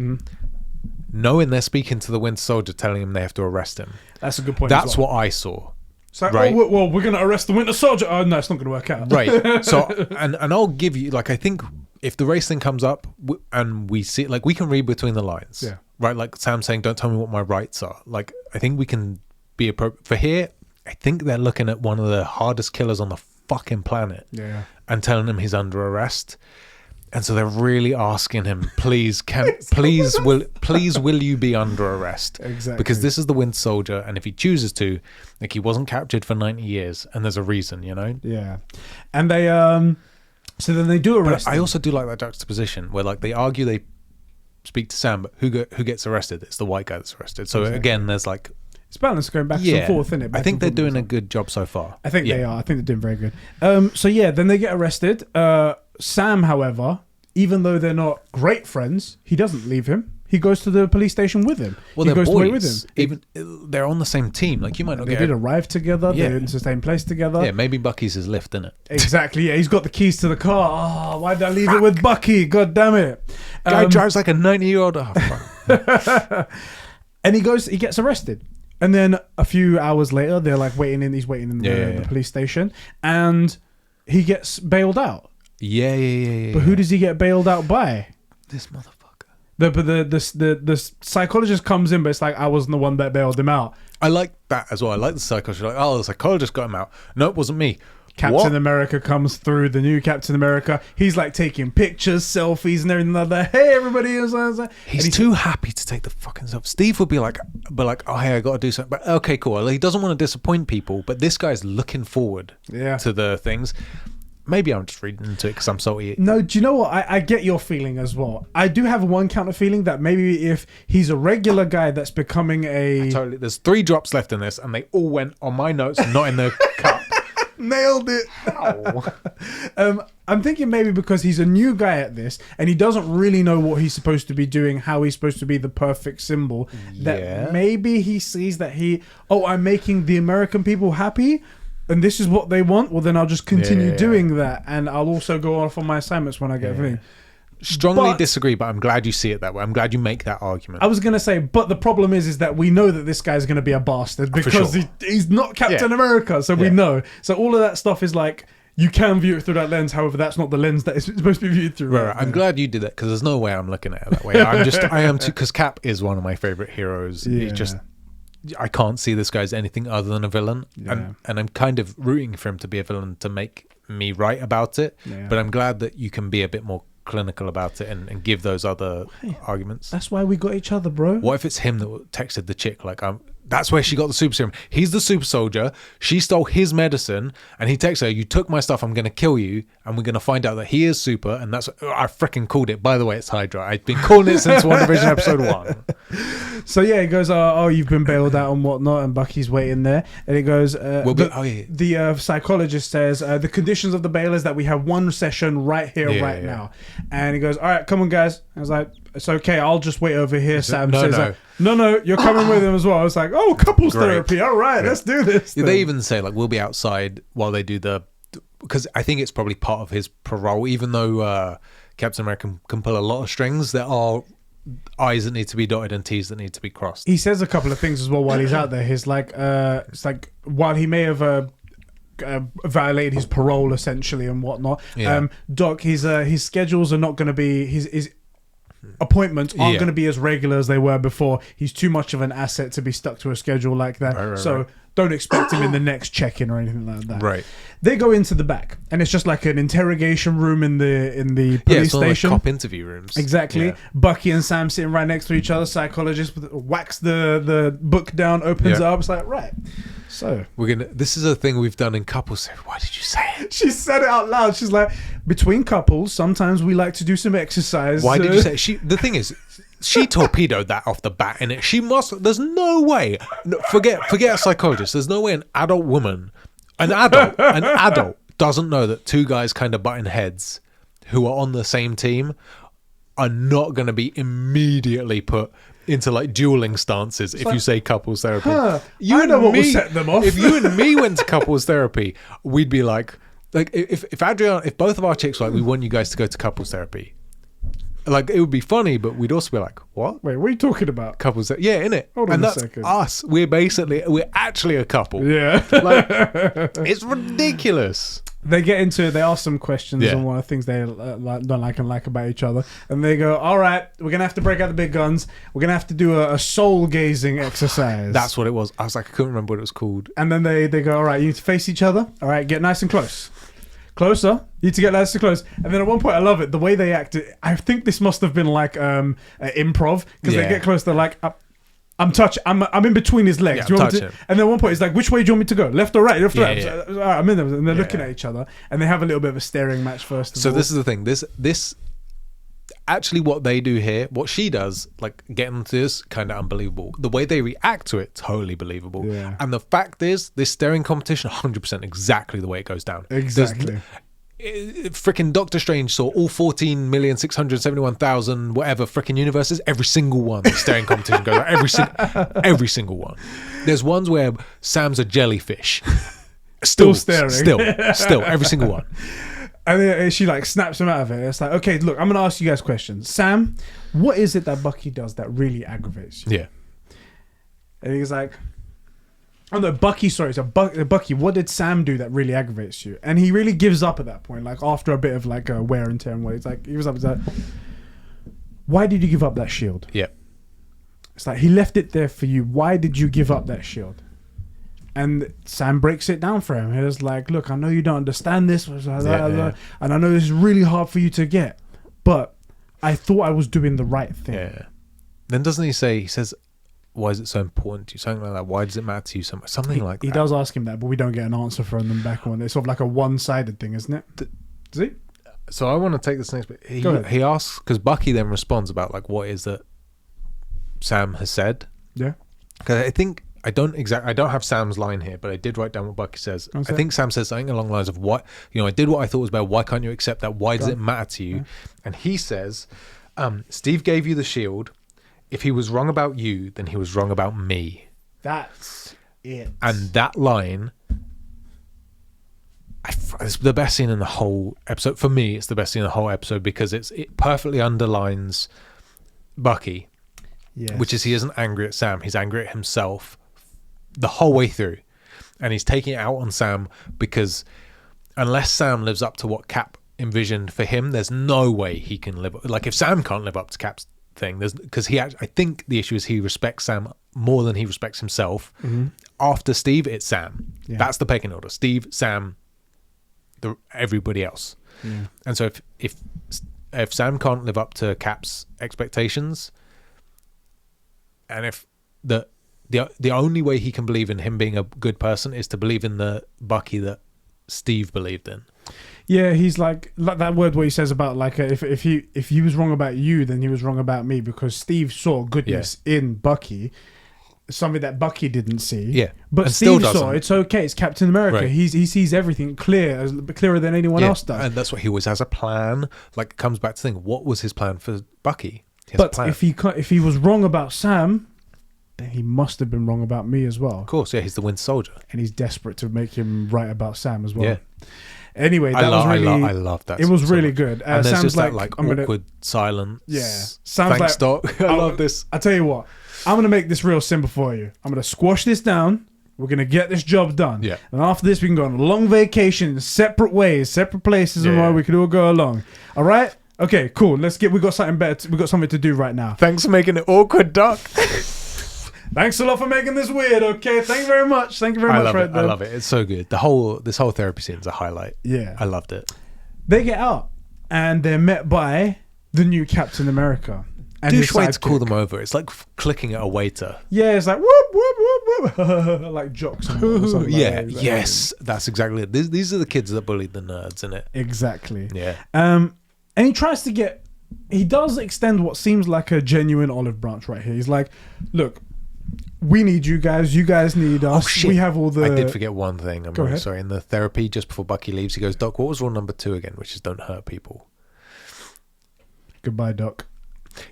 knowing they're speaking to the Winter Soldier, telling him they have to arrest him. That's a good point. That's what I saw. It's like, right? "Oh, well, we're going to arrest the Winter Soldier." Oh, no, it's not going to work out. Right. So, and I'll give you, like, I think if the race thing comes up and we see, like, we can read between the lines. Yeah. Right? Like Sam saying, "Don't tell me what my rights are." Like, I think we can be appropriate. For here, I think they're looking at one of the hardest killers on the fucking planet. Yeah. And telling him he's under arrest. And so they're really asking him, please will you be under arrest? Exactly. Because this is the Winter Soldier, and if he chooses to, like, he wasn't captured for 90 years, and there's a reason, you know? Yeah. And they so then they do arrest But I him. also do like that juxtaposition where, like, they argue, they speak to Sam, but who gets arrested? It's the white guy that's arrested. So again, there's like, It's balance going back and forth, isn't it? I think they're doing a good job so far. I think they are. I think they're doing very good. So yeah, then they get arrested. Sam, however, even though they're not great friends, he doesn't leave him. He goes to the police station with him. Well, he they're goes boys. away with him. Even they're on the same team. Like, you might not They did arrive together. Yeah. They're in the same place together. Yeah, maybe Bucky's his lift, isn't it? Exactly. Yeah, he's got the keys to the car. Oh, why did I leave it with Bucky? God damn it! Guy drives like a 90-year-old. Oh, fuck. And he gets arrested. And then a few hours later, they're like waiting in the police station, and he gets bailed out. Yeah. But who does he get bailed out by? This motherfucker. The psychologist comes in, but it's like, I wasn't the one that bailed him out. I like that as well. I like the psychologist. Like, oh, the psychologist got him out. No, it wasn't me. Captain America comes through, the new Captain America. He's like taking pictures, selfies, and everything like that. Hey, everybody is. He's too happy to take the fucking selfie. Steve would be like, oh, hey, I got to do something. But okay, cool. He doesn't want to disappoint people, but this guy's looking forward to the things. Maybe I'm just reading into it because I'm salty. No, do you know what? I get your feeling as well. I do have one counter feeling that maybe if he's a regular guy that's becoming a... Totally. There's 3 drops left in this, and they all went on my notes, not in the cup. Nailed it. I'm thinking maybe because he's a new guy at this and he doesn't really know what he's supposed to be doing, how he's supposed to be the perfect symbol, that maybe he sees that I'm making the American people happy and this is what they want. Well, then I'll just continue doing that, and I'll also go off on my assignments when I get a thing. Strongly disagree, but I'm glad you see it that way. I'm glad you make that argument. I was going to say, but the problem is that we know that this guy's going to be a bastard because he's not Captain America, so we know. So all of that stuff is like, you can view it through that lens. However, that's not the lens that it's supposed to be viewed through. Right. I'm glad you did that because there's no way I'm looking at it that way. I am too, because Cap is one of my favorite heroes. Yeah. I can't see this guy as anything other than a villain. Yeah. And I'm kind of rooting for him to be a villain to make me right about it. Yeah. But I'm glad that you can be a bit more clinical about it and give those other arguments. That's why we got each other, bro. What if it's him that texted the chick like, that's where she got the super serum. He's the super soldier. She stole his medicine, and he texts her, "You took my stuff. I'm going to kill you." And we're going to find out that he is super, and that's I freaking called it. By the way, it's Hydra. I've been calling it since WandaVision episode 1. So he goes, "Oh, you've been bailed out and whatnot," and Bucky's waiting there, and he goes, the psychologist says the conditions of the bail is that we have one session right here, now, and he goes, "All right, come on, guys." I was like, "It's okay, I'll just wait over here." Sam says, like, no, you're coming with him as well. I was like, oh, couples therapy. All right, let's do this. They even say like we'll be outside while they do because I think it's probably part of his parole. Even though Captain America can pull a lot of strings, there are I's that need to be dotted and T's that need to be crossed. He says a couple of things as well while he's out there. He's like, it's like while he may have violated his parole essentially and whatnot. Doc, his schedules are not going to be his appointments aren't going to be as regular as they were before. He's too much of an asset to be stuck to a schedule like that. Right. Don't expect him in the next check-in or anything like that. Right. They go into the back, and it's just like an interrogation room in the police station. Like cop interview rooms. Exactly. Yeah. Bucky and Sam sitting right next to each other. Psychologist whacks the book down, opens it up. It's like, right. So this is a thing we've done in couples. Why did you say it? She said it out loud. She's like, between couples, sometimes we like to do some exercise. Why did you say it? The thing is, she torpedoed that off the bat, and she must. There's no way. Forget a psychologist. There's no way an adult woman, an adult doesn't know that two guys kind of butting heads who are on the same team are not going to be immediately put into like dueling stances if you say couples therapy. I know what will set them off. If you and me went to couples therapy, we'd be like if both of our chicks were like, we want you guys to go to couples therapy. Like, it would be funny, but we'd also be like, what? Wait, what are you talking about? Couples therapy. Yeah, innit? Hold on a second. Us. We're actually a couple. Yeah. Like, it's ridiculous. They get into it. They ask some questions on one of the things they don't like and like about each other. And they go, all right, we're going to have to break out the big guns. We're going to have to do a soul-gazing exercise. That's what it was. I was like, I couldn't remember what it was called. And then they go, all right, you need to face each other. All right, get nice and close. Closer. You need to get nice and close. And then at one point, I love it. The way they act, I think this must have been like improv. Because they get close. They're like, I'm in between his legs. Yeah, and then at one point, it's like, which way do you want me to go? Left or right? Left or right? So, all right, I'm in them. And they're looking at each other. And they have a little bit of a staring match first. So this is the thing. This actually what they do here, what she does, like getting into this, kind of unbelievable. The way they react to it, totally believable. Yeah. And the fact is, this staring competition, 100% exactly the way it goes down. Exactly. Freaking Doctor Strange saw all 14,671,000 whatever freaking universes. Every single one, the staring competition goes out. Every single one. There's ones where Sam's a jellyfish. Still staring. Still, every single one. And then she like snaps him out of it. It's like, okay, look, I'm going to ask you guys questions. Sam, what is it that Bucky does that really aggravates you? Yeah. And he's like, oh no, Bucky, sorry. So Bucky, what did Sam do that really aggravates you? And he really gives up at that point, like after a bit of like wear and tear and what. It's like, he was up, he's like, why did you give up that shield? Yeah. It's like, he left it there for you. Why did you give up that shield? And Sam breaks it down for him. He was like, look, I know you don't understand this, and I know this is really hard for you to get, but I thought I was doing the right thing. Yeah. Then doesn't he says, why is it so important to you? Something like that. Why does it matter to you so much? Something like that. He does ask him that, but we don't get an answer from them back on. It's sort of like a one-sided thing, isn't it? Does he? So I want to take this next bit. He asks, because Bucky then responds about like what is that Sam has said. Yeah. Because I don't have Sam's line here, but I did write down what Bucky says. I think Sam says something along the lines of, what, I did what I thought was better. Why can't you accept that? Why does it matter to you? Yeah. And he says, Steve gave you the shield. If he was wrong about you, then he was wrong about me. That's it. And that line, it's the best scene in the whole episode. For me, it's the best scene in the whole episode because it perfectly underlines Bucky, which is he isn't angry at Sam. He's angry at himself the whole way through. And he's taking it out on Sam because unless Sam lives up to what Cap envisioned for him, there's no way he can live. Like if Sam can't live up to Cap's thing, because I think the issue is he respects Sam more than he respects himself. Mm-hmm. After Steve, it's Sam. Yeah. That's the pecking order: Steve, Sam, everybody else. Yeah. And so if Sam can't live up to Cap's expectations, and if the only way he can believe in him being a good person is to believe in the Bucky that Steve believed in. Yeah, he's like that word where he says about like if he was wrong about you, then he was wrong about me, because Steve saw goodness in Bucky, something that Bucky didn't see. Yeah, but Steve saw it's okay. It's Captain America. Right. He sees everything clearer than anyone else does. And that's what he always has a plan. Like it comes back to think, what was his plan for Bucky? But if he was wrong about Sam, then he must have been wrong about me as well. Of course, yeah, he's the Winter Soldier, and he's desperate to make him right about Sam as well. Yeah. Anyway, I love that. It was really good. And there's just that like awkward silence. Yeah. Sounds Thanks, Doc. I love this. I tell you what, I'm gonna make this real simple for you. I'm gonna squash this down. We're gonna get this job done. Yeah. And after this, we can go on a long vacation in separate ways, separate places, and where we could all go along. All right. Okay. Cool. We got something better. We got something to do right now. Thanks for making it awkward, Doc. Thanks a lot for making this weird, okay? Thank you very much. Thank you very much. I love it. It's so good. This whole therapy scene is a highlight. Yeah. I loved it. They get out and they're met by the new Captain America. And douche-waits call them over. It's like clicking at a waiter. Yeah, it's like whoop, whoop, whoop, whoop. Like jocks. Or something yeah, like that. yes. That's exactly it. These are the kids that bullied the nerds, isn't it? Exactly. Yeah. And he tries to he does extend what seems like a genuine olive branch right here. He's like, look, we need you guys. You guys need us. Oh, shit. We have all the... I did forget one thing. I'm really sorry. In the therapy, just before Bucky leaves, he goes, Doc, what was rule number 2 again? Which is don't hurt people. Goodbye, Doc.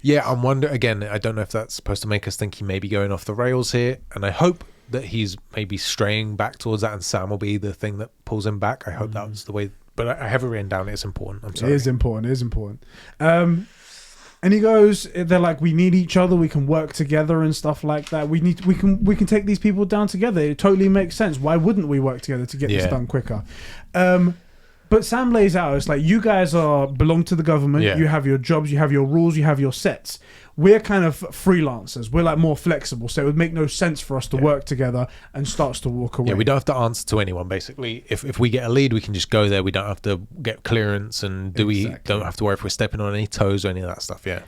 Yeah, I'm wondering, again, I don't know if that's supposed to make us think he may be going off the rails here. And I hope that he's maybe straying back towards that and Sam will be the thing that pulls him back. I hope that's the way... But I have it written down. It's important. I'm sorry. It is important. And he goes, they're like, we need each other. We can work together and stuff like that. We can take these people down together. It totally makes sense. Why wouldn't we work together to get this done quicker? But Sam lays out, it's like, you guys belong to the government. Yeah. You have your jobs. You have your rules. You have your sets. We're kind of freelancers. We're like more flexible. So it would make no sense for us to work together, and starts to walk away. Yeah, we don't have to answer to anyone, basically. If we get a lead, we can just go there. We don't have to get clearance, and we don't have to worry if we're stepping on any toes or any of that stuff, yeah.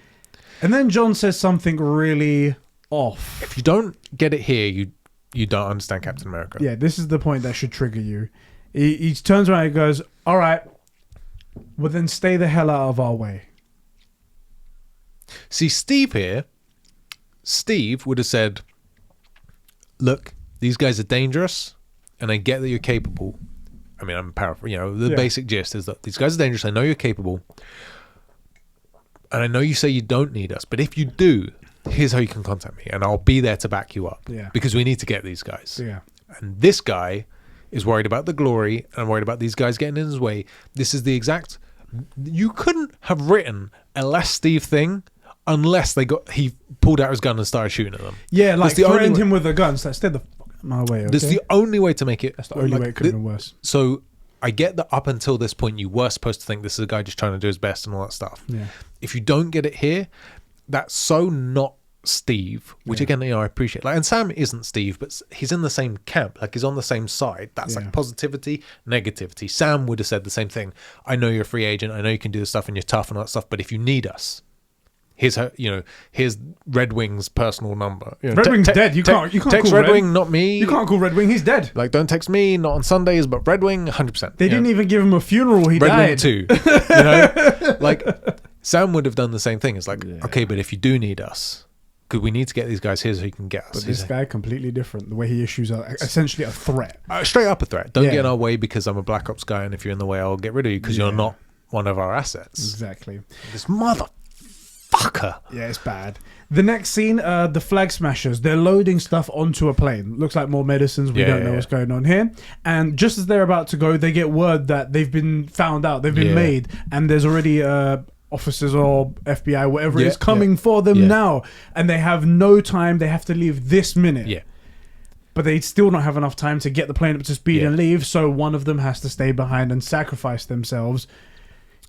And then John says something really off. If you don't get it here, you don't understand Captain America. Yeah, this is the point that should trigger you. He turns around and goes, all right, well then stay the hell out of our way. See, Steve would have said, look, these guys are dangerous, and I get that you're capable. I mean, I'm paraphrasing, the basic gist is that these guys are dangerous, I know you're capable, and I know you say you don't need us, but if you do, here's how you can contact me, and I'll be there to back you up. Yeah. Because we need to get these guys. Yeah. And this guy is worried about the glory, and worried about these guys getting in his way. This is the exact... You couldn't have written a less Steve thing unless he pulled out his gun and started shooting at them. Yeah, like threatened him with a gun. So stay the fuck out of my way. Okay? That's the only way to make it. That's the only way it could have been worse. So I get that up until this point, you were supposed to think this is a guy just trying to do his best and all that stuff. Yeah. If you don't get it here, that's so not Steve, which again, I appreciate. Like, and Sam isn't Steve, but he's in the same camp. Like, he's on the same side. That's like positivity, negativity. Sam would have said the same thing. I know you're a free agent. I know you can do this stuff and you're tough and all that stuff. But if you need us, here's Red Wing's personal number. Red Wing's dead. You can't text call Red Wing, not me. You can't call Red Wing. He's dead. Like, don't text me. Not on Sundays, but Red Wing, 100%. They didn't even give him a funeral. He Red died. Wing 2. You know, like Sam would have done the same thing. It's like, okay, but if you do need us. Because we need to get these guys here so he can get us. But this guy, completely different. The way he issues essentially a threat. Straight up a threat. Don't get in our way because I'm a Black Ops guy, and if you're in the way, I'll get rid of you because you're not one of our assets. Exactly. This motherfucker. Yeah, it's bad. The next scene, the flag smashers. They're loading stuff onto a plane. Looks like more medicines. We don't know what's going on here. And just as they're about to go, they get word that they've been found out. They've been made. And there's already... officers or FBI, whatever it is, coming for them now, and they have no time. They have to leave this minute. But they still don't have enough time to get the plane up to speed and leave. So one of them has to stay behind and sacrifice themselves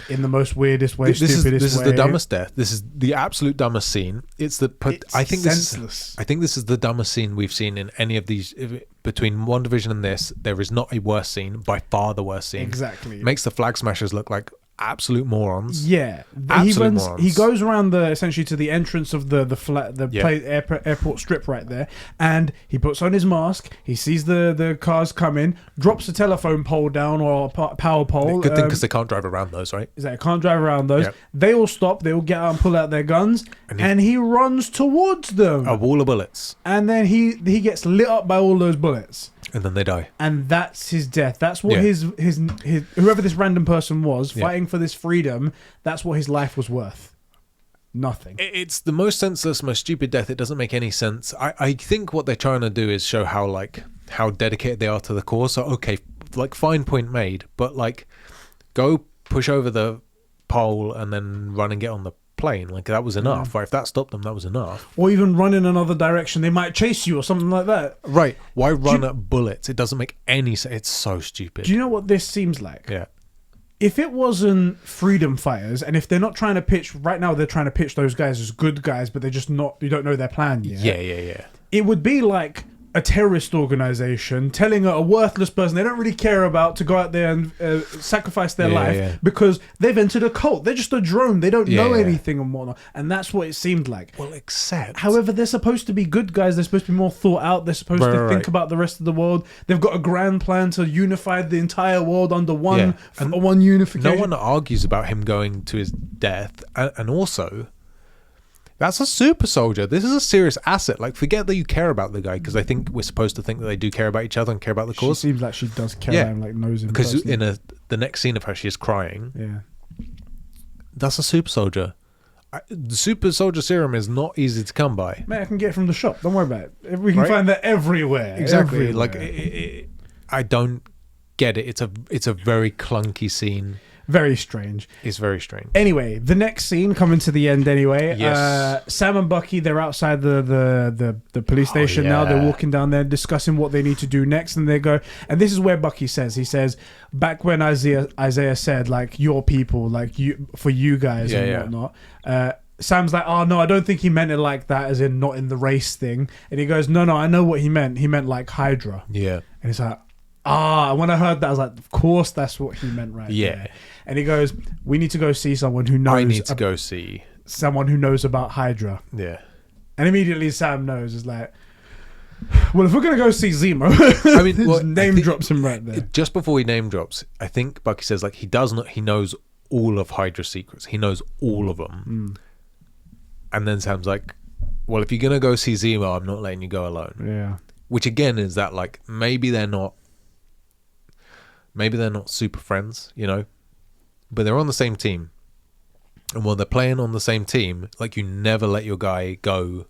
in the most weirdest way, stupidest way. This is the dumbest death. This is the absolute dumbest scene. I think senseless. This is the dumbest scene we've seen in any of these. Between One Division and this, there is not a worse scene. By far, the worst scene. Exactly. Makes the flag smashers look like absolute morons. He goes around essentially to the entrance of the airport strip right there, and he puts on his mask. He sees the cars come in, drops a telephone pole down or a power pole. Good thing because they can't drive around those, right? Can't drive around those. They all stop. They all get out and pull out their guns, and he runs towards them. A wall of bullets, and then he gets lit up by all those bullets. And then they die. And that's his death. That's what his whoever this random person was fighting for this freedom, that's what his life was worth. Nothing. It's the most senseless, most stupid death. It doesn't make any sense. I think what they're trying to do is show how dedicated they are to the cause. So, okay, like, fine point made, but like, go push over the pole and then run and get on the plane. Like, that was enough. Right? If that stopped them, that was enough. Or even run in another direction. They might chase you or something like that. Right. Why run at bullets? It doesn't make any sense. It's so stupid. Do you know what this seems like? Yeah. If it wasn't freedom fighters, and if they're not trying to pitch right now, they're trying to pitch those guys as good guys, but they're just not. You don't know their plan yet. Yeah. It would be like a terrorist organization telling a worthless person they don't really care about to go out there and sacrifice their life because they've entered a cult. They're just a drone. They don't know anything and whatnot. And that's what it seemed like. Well, except... However, they're supposed to be good guys. They're supposed to be more thought out. They're supposed to think about the rest of the world. They've got a grand plan to unify the entire world under one unification. No one argues about him going to his death. And also... That's a super soldier. This is a serious asset. Like, forget that you care about the guy, because I think we're supposed to think that they do care about each other and care about the cause. She seems like she does care about him, like knows him. Because in the next scene of her, she is crying. Yeah, that's a super soldier. The super soldier serum is not easy to come by. Mate, I can get it from the shop. Don't worry about it. We can find that everywhere. Exactly. Everywhere. Like, I don't get it. It's a very clunky scene. Very strange. It's very strange. Anyway, the next scene coming to the end anyway. Yes. Sam and Bucky, they're outside the police station now. They're walking down there discussing what they need to do next. And they go, and this is where Bucky says, he says, back when Isaiah said, like, your people, like, you for you guys and whatnot. Sam's like, oh, no, I don't think he meant it like that, as in not in the race thing. And he goes, no, I know what he meant. He meant like Hydra. Yeah. And he's like, when I heard that, I was like, of course that's what he meant right there. And he goes, we need to go see someone who knows. I need to go see someone who knows about Hydra. Yeah. And immediately Sam knows, is like, well, if we're going to go see Zemo, I mean, name drops him right there. Just before he name drops, I think Bucky says, like, he knows all of Hydra's secrets. He knows all of them. And then Sam's like, well, if you're going to go see Zemo, I'm not letting you go alone. Yeah. Which again is that, like, maybe they're not super friends, you know, but they're on the same team. And while they're playing on the same team, like, you never let your guy go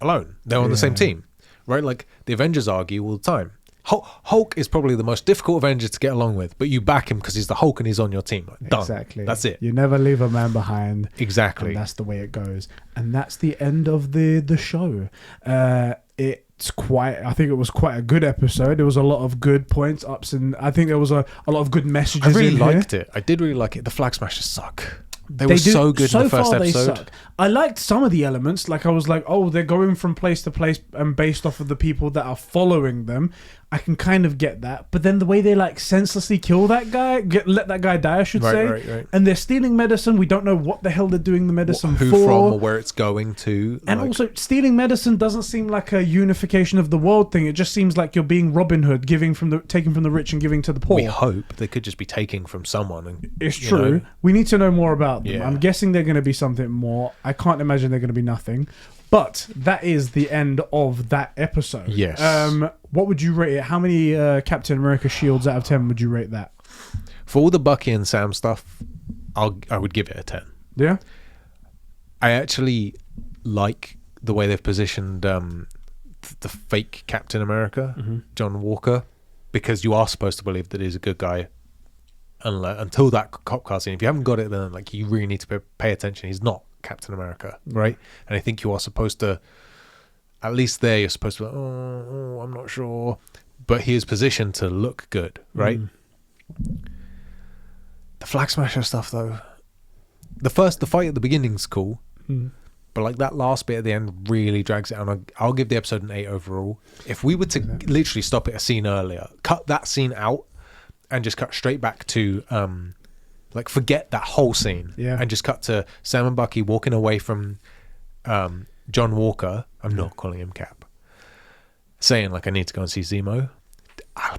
alone. They're on the same team, right? Like, the Avengers argue all the time. Hulk is probably the most difficult Avenger to get along with, but you back him because he's the Hulk and he's on your team. Like, done. Exactly. That's it. You never leave a man behind. Exactly. And that's the way it goes. And that's the end of the show. I think it was quite a good episode. There was a lot of good points, ups, and I think there was a lot of good messages. I really liked it. I did really like it. The flag smashers suck. They were so good in the first far, episode. They suck. I liked some of the elements. Like I was like, oh, they're going from place to place and based off of the people that are following them. I can kind of get that. But then the way they like senselessly kill that guy, let that guy die, I should say. Right. And they're stealing medicine. We don't know what the hell they're doing the medicine who for. from or where it's going to. And also, stealing medicine doesn't seem like a unification of the world thing. It just seems like you're being Robin Hood, taking from the rich and giving to the poor. We hope they could just be taking from someone. And, it's true. We need to know more about them. Yeah. I'm guessing they're going to be something more. I can't imagine they're going to be nothing. But that is the end of that episode. Yes. What would you rate it? How many Captain America shields out of 10 would you rate that? For all the Bucky and Sam stuff, I would give it a 10. Yeah. I actually like the way they've positioned the fake Captain America, John Walker, because you are supposed to believe that he's a good guy until that cop car scene. If you haven't got it, then like you really need to pay attention. He's not Captain America, right? And I think you are supposed to, at least there, you're supposed to be like, oh, I'm not sure. But he is positioned to look good, right? The Flag Smasher stuff, though. The fight at the beginning's cool. But like that last bit at the end really drags it on. I'll give the episode an 8 overall. If we were to literally stop it a scene earlier, cut that scene out and just cut straight back to like forget that whole scene and just cut to Sam and Bucky walking away from John Walker, I'm not calling him Cap, saying like I need to go and see Zemo,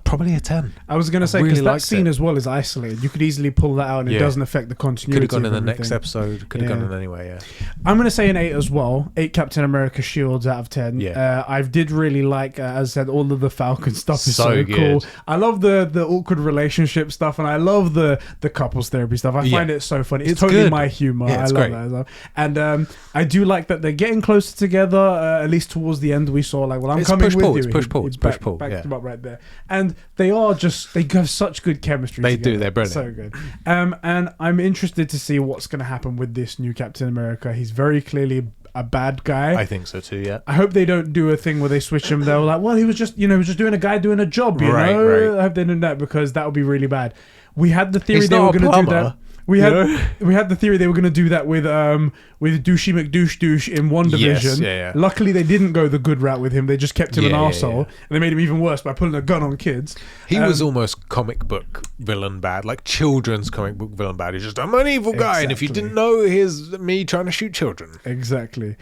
probably a 10. I was going to say, because that scene as well is isolated. You could easily pull that out and it doesn't affect the continuity. Could have gone in the next episode. Could have gone in anyway, I'm going to say an 8 as well. 8 Captain America shields out of 10. I did really like, as I said, all of the Falcon stuff is so cool. I love the awkward relationship stuff, and I love the couples therapy stuff. I find it so funny. It's totally my humor. I love that as well. And I do like that they're getting closer together, at least towards the end. We saw like, well, I'm coming with you. It's push-pull. It's push-pull. Backed them up right there. And they have such good chemistry They together. do, they're brilliant. So good. And I'm interested to see what's going to happen with this new Captain America. He's very clearly a bad guy. I think so too, yeah. I hope they don't do a thing where they switch him. They're like, well, he was just doing a guy doing a job, you know? Right. I hope they do that, because that would be really bad. We had the theory they were going to do that. We had the theory they were going to do that with Douchey McDouche in WandaVision. Yes, Luckily, they didn't go the good route with him. They just kept him an arsehole. And they made him even worse by pulling a gun on kids. He was almost comic book villain bad, like children's comic book villain bad. He's just, I'm an evil guy, and if you didn't know, here's me trying to shoot children. Exactly.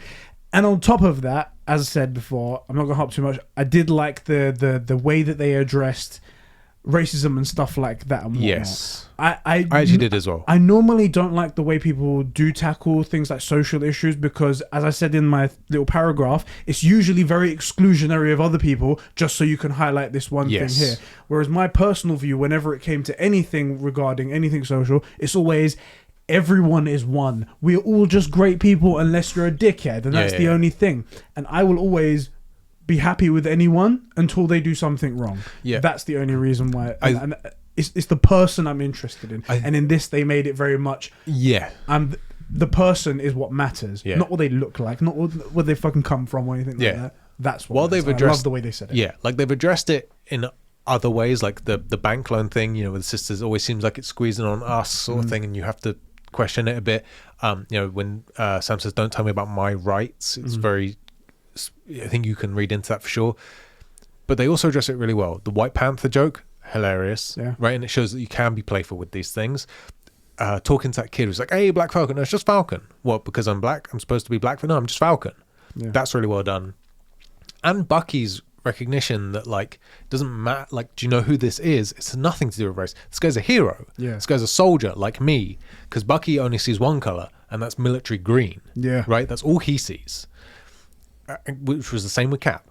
And on top of that, as I said before, I'm not going to hop too much. I did like the way that they addressed racism and stuff like that and whatnot. Yes. I actually did as well. I normally don't like the way people do tackle things like social issues, because, as I said in my little paragraph, it's usually very exclusionary of other people just so you can highlight this one thing here. Whereas my personal view, whenever it came to anything regarding anything social, it's always everyone is one. We're all just great people unless you're a dickhead, and that's the only thing. And I will always be happy with anyone until they do something wrong. That's the only reason why. And it's the person I'm interested in. And in this, they made it very much. The person is what matters, not what they look like, not where they fucking come from or anything like that. That's what they've addressed. I love the way they said it. Yeah, like they've addressed it in other ways, like the bank loan thing. You know, with the sisters, always seems like it's squeezing on us sort of thing, and you have to question it a bit. You know, when Sam says, "Don't tell me about my rights," it's very. I think you can read into that for sure. But they also address it really well. The White Panther joke, hilarious, right? And it shows that you can be playful with these things. Talking to that kid who's like, "Hey, Black Falcon." No, it's just Falcon. What? Because I'm black, I'm supposed to be black? No, I'm just Falcon. That's really well done. And Bucky's recognition that, like, doesn't matter, like, do you know who this is? It's nothing to do with race. This guy's a hero. This guy's a soldier like me, because Bucky only sees one color, and that's military green. Right? That's all he sees. Which was the same with Cap,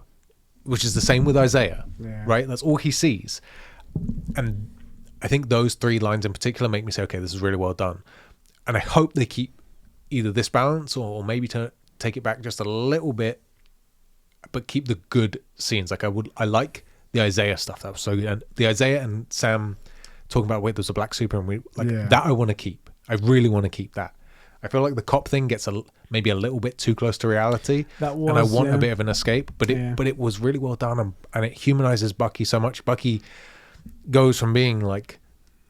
which is the same with Isaiah, right? That's all he sees. And I think those 3 lines in particular make me say, okay, this is really well done. And I hope they keep either this balance or maybe to take it back just a little bit, but keep the good scenes. Like I like the Isaiah stuff. That was so good. And the Isaiah and Sam talking about, wait, there's a black super, and we that I want to keep. I really want to keep that. I feel like the cop thing gets maybe a little bit too close to reality, and I want a bit of an escape. But it was really well done, and it humanizes Bucky so much. Bucky goes from being like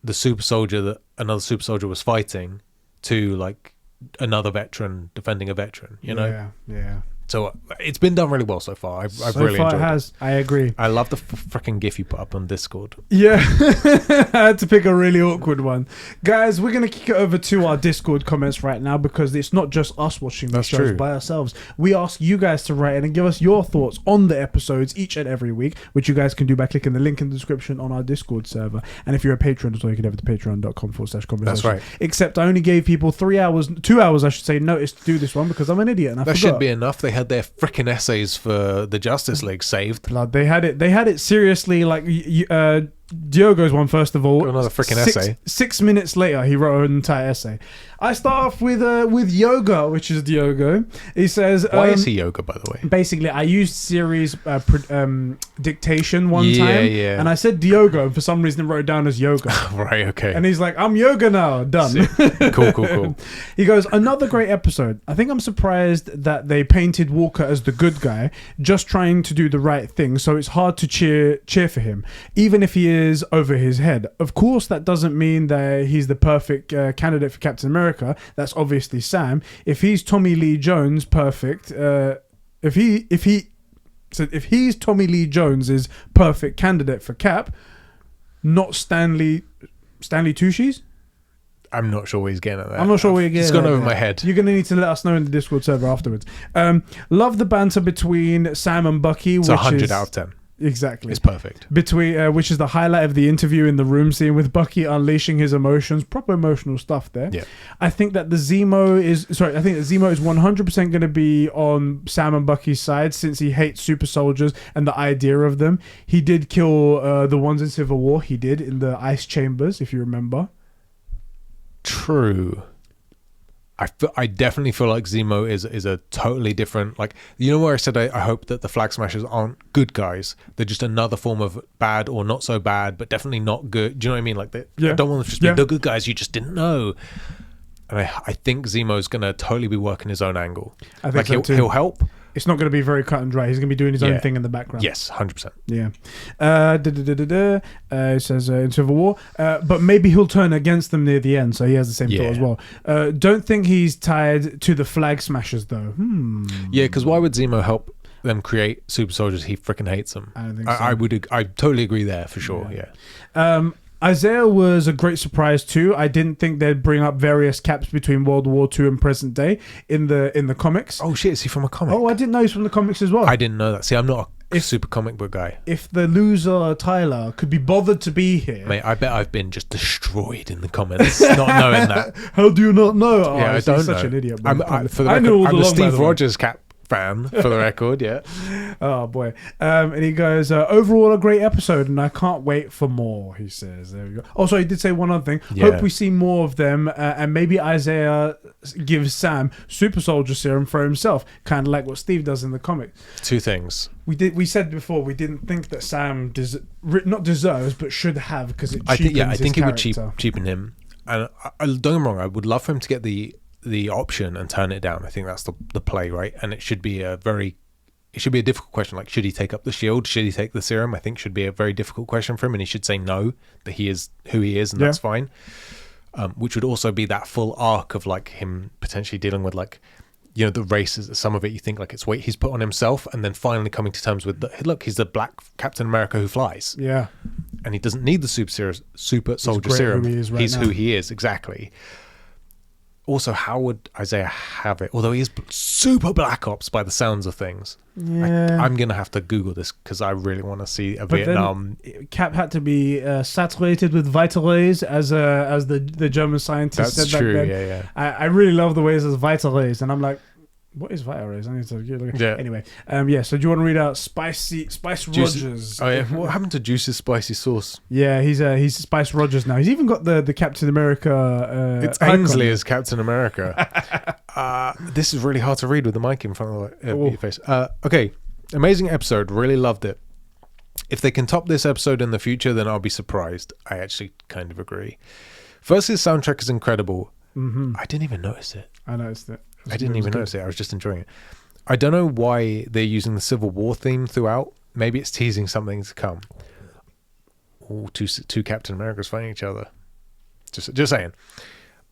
the super soldier that another super soldier was fighting to like another veteran defending a veteran, you know? Yeah. So it's been done really well so far. I've So really far enjoyed it has. I agree. I love the freaking GIF you put up on Discord. Yeah, I had to pick a really awkward one. Guys, we're going to kick it over to our Discord comments right now because it's not just us watching the shows by ourselves. We ask you guys to write in and give us your thoughts on the episodes each and every week, which you guys can do by clicking the link in the description on our Discord server. And if you're a patron as well, you can have it to patreon.com/conversation. That's right. Except I only gave people 2 hours, I should say, notice to do this one because I'm an idiot and I That forgot. should be enough. They had their freaking essays for the Justice League saved. Blood, they had it seriously. Like Diogo's one, first of all. Got another freaking essay. 6 minutes later, he wrote an entire essay. I start off with Yoga, which is Diogo. He says, why is he Yoga, by the way? Basically, I used Siri's dictation one time, and I said Diogo, and for some reason it wrote it down as Yoga. Right, okay. And he's like, I'm Yoga now, done. Cool. He goes, another great episode. I think I'm surprised that they painted Walker as the good guy, just trying to do the right thing, so it's hard to cheer for him, even if he is over his head. Of course, that doesn't mean that he's the perfect candidate for Captain America. That's obviously Sam. If he's Tommy Lee Jones, perfect. If he's Tommy Lee Jones's perfect candidate for Cap, not Stanley Tucci's. I'm not sure where he's getting at that. I'm not sure where you're getting It's gone over my head. You're going to need to let us know in the Discord server afterwards. Love the banter between Sam and Bucky. It's 100 out of 10. Exactly. It's perfect. Between which is the highlight of the interview in the room scene with Bucky unleashing his emotions. Proper emotional stuff there. Yeah. I think that Zemo is 100% going to be on Sam and Bucky's side since he hates super soldiers and the idea of them. He did kill the ones in Civil War. He did in the ice chambers, if you remember. True. I definitely feel like Zemo is a totally different, like, you know where I said I hope that the Flag Smashers aren't good guys. They're just another form of bad or not so bad, but definitely not good. Do you know what I mean? Like, I don't want them to just be the good guys you just didn't know. And I think Zemo's going to totally be working his own angle. I think so too. He'll help. It's not going to be very cut and dry. He's going to be doing his own thing in the background. Yes, 100%. Yeah. It says in Civil War. But maybe he'll turn against them near the end, so he has the same thought as well. Don't think he's tied to the Flag Smashers, though. Yeah, because why would Zemo help them create super soldiers? He freaking hates them. I don't think so. I totally agree there, for sure, yeah. Isaiah was a great surprise too. I didn't think they'd bring up various Caps between World War II and present day in the comics. Oh shit, is he from a comic? Oh, I didn't know he's from the comics as well. I didn't know that. See, I'm not a super comic book guy. If the loser Tyler could be bothered to be here, mate, I bet I've been just destroyed in the comments, not knowing that. How do you not know? Oh, yeah, I don't know. Such an idiot. I'm a Steve Rogers Cap fan, for the record. Yeah. Oh boy. And he goes, overall a great episode and I can't wait for more, he says. There we go. Also, he did say one other thing. Hope we see more of them, and maybe Isaiah gives Sam super soldier serum for himself, kind of like what Steve does in the comic. Two things. We said before we didn't think that Sam not deserves but should have, because it cheapens his I think it would character. cheapen him. And don't get me wrong, I would love for him to get the option and turn it down. I think that's the play, right? And it should be a difficult question. Like, should he take up the shield? Should he take the serum? I think should be a very difficult question for him, and he should say no, that he is who he is, and that's fine. Which would also be that full arc of like him potentially dealing with, like, you know, the races. Some of it you think like it's weight he's put on himself, and then finally coming to terms with look, he's the black Captain America who flies. Yeah, and he doesn't need the super soldier serum. He's who he is, exactly. Also, how would Isaiah have it? Although he is super Black Ops by the sounds of things. Yeah. I'm going to have to Google this because I really want to see a Vietnam. Cap had to be saturated with vital rays as the German scientist said back then. Yeah. I really love the way it says vital rays, and I'm like, what is vital rays? I need to look at it. Anyway, so do you want to read out Spice Rogers? Oh yeah, what happened to Juice's spicy sauce? Yeah, he's Spice Rogers now. He's even got the Captain America. It's Ainsley as Captain America. This is really hard to read with the mic in front of your face. Okay, amazing episode. Really loved it. If they can top this episode in the future, then I'll be surprised. I actually kind of agree. First, his soundtrack is incredible. Mm-hmm. I didn't even notice it. I noticed it. I didn't even notice it. I was just enjoying it. I don't know why they're using the Civil War theme throughout. Maybe it's teasing something to come. Oh, two Captain Americas fighting each other. Just saying.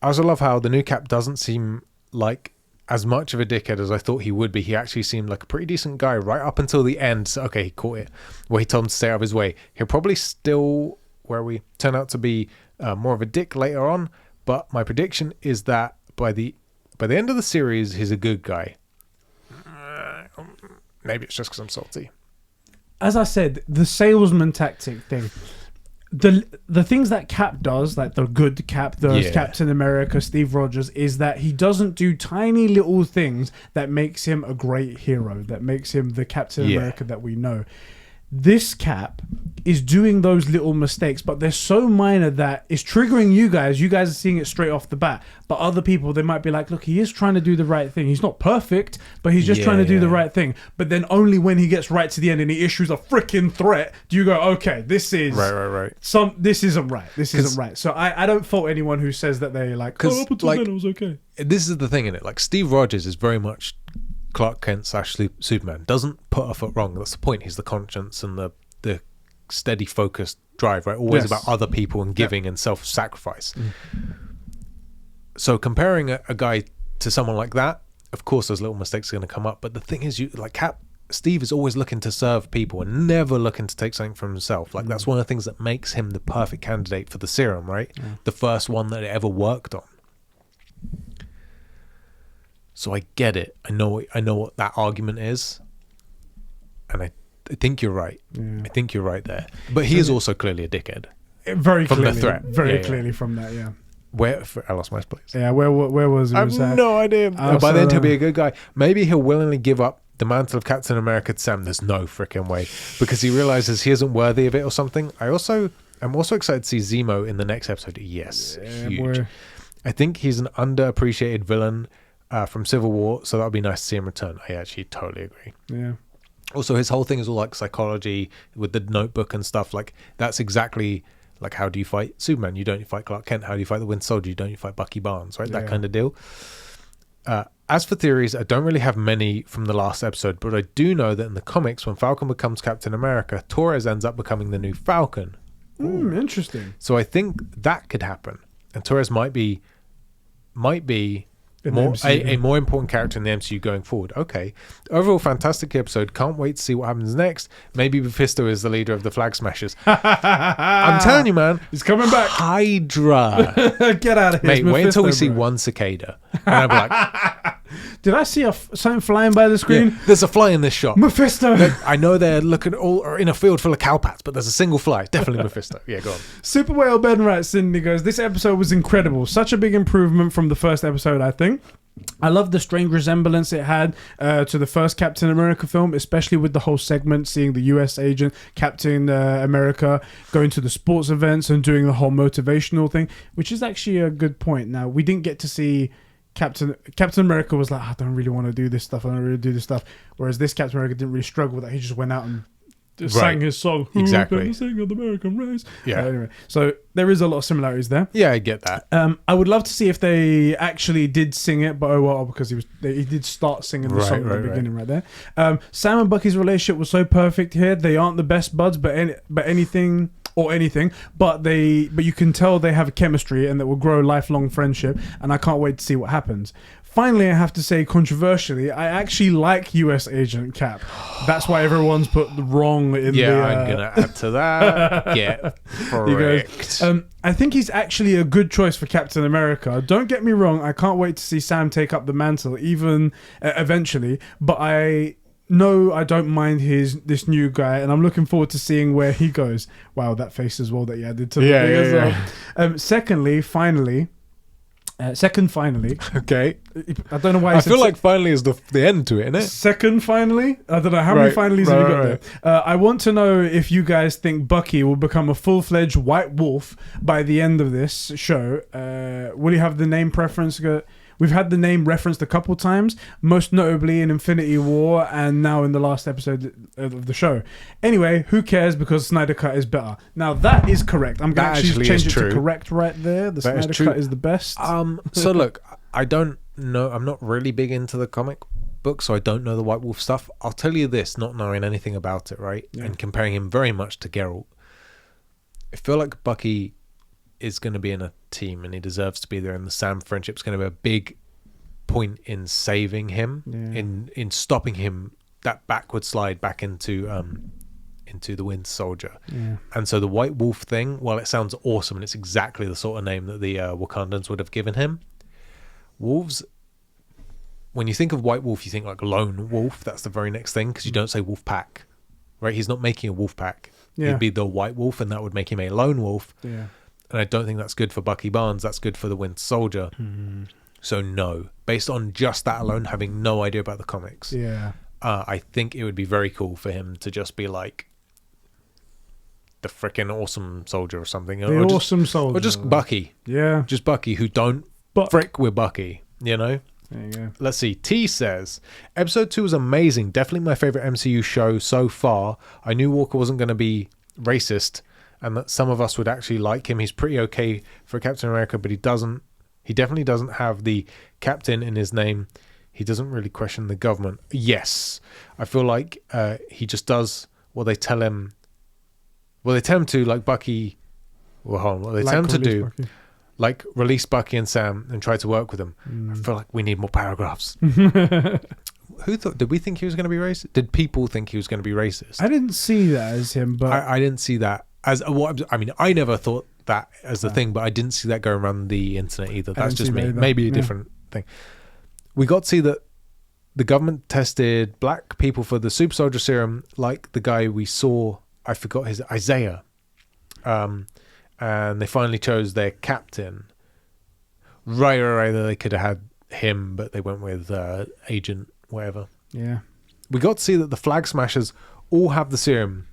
I also love how the new Cap doesn't seem like as much of a dickhead as I thought he would be. He actually seemed like a pretty decent guy right up until the end. So, okay, he caught it, where he told him to stay out of his way. He'll probably still, where we turn out to be more of a dick later on. But my prediction is that by the end of the series, he's a good guy. Maybe it's just because I'm salty. As I said, the salesman tactic thing. The things that Cap does, like the good Cap does, Captain America, Steve Rogers, is that he doesn't do tiny little things that makes him a great hero, that makes him the Captain America that we know. This Cap is doing those little mistakes, but they're so minor that it's triggering you guys. You guys are seeing it straight off the bat. But other people, they might be like, look, he is trying to do the right thing. He's not perfect, but he's just trying to do the right thing. But then only when he gets right to the end and he issues a freaking threat, do you go, okay, this is... Right. This isn't right. This isn't right. So I don't fault anyone who says that they like, oh, up until then it was okay. This is the thing, innit? Like, Steve Rogers is very much Clark Kent / Superman. Doesn't put a foot wrong. That's the point. He's the conscience and the steady focused drive, right? Always about other people and giving and self-sacrifice. So comparing a guy to someone like that, of course those little mistakes are going to come up, but the thing is, Steve is always looking to serve people and never looking to take something from himself. Like that's one of the things that makes him the perfect candidate for the serum, right? The first one that it ever worked on. So I get it. I know what that argument is, and I think you're right. I think you're right there. But he is also clearly a dickhead. Very from clearly, the threat. Very clearly from that. Yeah. I lost my place. Yeah. Where was it? I have no idea. By then he'll be a good guy. Maybe he'll willingly give up the mantle of Captain America to Sam. There's no freaking way, because he realizes he isn't worthy of it or something. I'm also excited to see Zemo in the next episode. Yes, huge. I think he's an underappreciated villain from Civil War, so that would be nice to see him return. I actually totally agree. Yeah. Also, his whole thing is all like psychology with the notebook and stuff. Like, that's exactly like, how do you fight Superman? You don't fight Clark Kent. How do you fight the Winter Soldier? You don't fight Bucky Barnes, right? That kind of deal. As for theories, I don't really have many from the last episode, but I do know that in the comics, when Falcon becomes Captain America, Torres ends up becoming the new Falcon. Interesting. So I think that could happen. And Torres might be a more important character in the MCU going forward. Okay. Overall, fantastic episode. Can't wait to see what happens next. Maybe Mephisto is the leader of the Flag Smashers. I'm telling you, man. He's coming back. Hydra. Get out of here. Mate, wait until we see one cicada. And I'll be like... Did I see something flying by the screen? Yeah, there's a fly in this shot. Mephisto. I know they're looking all in a field full of cowpats, but there's a single fly. Definitely Mephisto. Yeah, go on. Super Whale Ben writes, Cindy goes, this episode was incredible. Such a big improvement from the first episode, I think. I love the strange resemblance it had to the first Captain America film, especially with the whole segment, seeing the US agent, Captain America, going to the sports events and doing the whole motivational thing, which is actually a good point. Now, we didn't get to see... Captain America was like, I don't really want to do this stuff. Whereas this Captain America didn't really struggle with that. He just went out and sang his song. Exactly. Sing of the American race. Yeah. Anyway, so there is a lot of similarities there. Yeah, I get that. I would love to see if they actually did sing it, but because he did start singing the song at the beginning right there. Sam and Bucky's relationship was so perfect here. They aren't the best buds, but anything, but you can tell they have a chemistry and that will grow lifelong friendship, and I can't wait to see what happens. Finally, I have to say, controversially, I actually like US Agent Cap. That's why everyone's put the wrong in the... Yeah, I'm going to add to that. Get correct. I think he's actually a good choice for Captain America. Don't get me wrong, I can't wait to see Sam take up the mantle, even eventually, but No, I don't mind this new guy, and I'm looking forward to seeing where he goes. Wow, that face as well that you added to the thing as well. Second, finally. Okay. I don't know why. I feel like finally is the end to it, isn't it? Second, finally. I don't know how many finallys have you got there. I want to know if you guys think Bucky will become a full-fledged White Wolf by the end of this show. Will he have the name preference? We've had the name referenced a couple times, most notably in Infinity War and now in the last episode of the show. Anyway, who cares, because Snyder Cut is better. Now, that is correct. I'm going to actually change it to correct right there. The Snyder Cut is the best. So look, I don't know. I'm not really big into the comic book, so I don't know the White Wolf stuff. I'll tell you this, not knowing anything about it, right? Yeah. And comparing him very much to Geralt. I feel like Bucky is going to be in a team and he deserves to be there, and the Sam friendship's going to be a big point in saving him, in stopping him that backward slide back into the Winter Soldier. And so the White Wolf thing, while it sounds awesome and it's exactly the sort of name that the Wakandans would have given him, wolves, when you think of White Wolf, you think like lone wolf. That's the very next thing, because you don't say wolf pack, right? He's not making a wolf pack. He'd be the White Wolf, and that would make him a lone wolf. And I don't think that's good for Bucky Barnes. That's good for the Winter Soldier. So no, based on just that alone, having no idea about the comics, I think it would be very cool for him to just be like the freaking awesome soldier or something. The awesome soldier. Or just Bucky. Yeah. Just Bucky, who don't frick with Bucky, you know? There you go. Let's see. T says, episode 2 was amazing. Definitely my favorite MCU show so far. I knew Walker wasn't going to be racist and that some of us would actually like him. He's pretty okay for Captain America, but he definitely doesn't have the captain in his name. He doesn't really question the government. Yes. I feel like he just does what they tell him. Well, they tell him to, like Bucky. Well, hold on. What they tell him to do, Bucky. Like release Bucky and Sam and try to work with them. I feel like we need more paragraphs. Who thought? Did we think he was going to be racist? Did people think he was going to be racist? I didn't see that as him, but I didn't see that as what. I mean, I never thought that as the thing, but I didn't see that going around the internet either. That's just me. Maybe a different thing. We got to see that the government tested black people for the super soldier serum, like the guy we saw. I forgot his Isaiah. And they finally chose their captain. Right. They could have had him, but they went with Agent whatever. Yeah. We got to see that the Flag Smashers all have the serum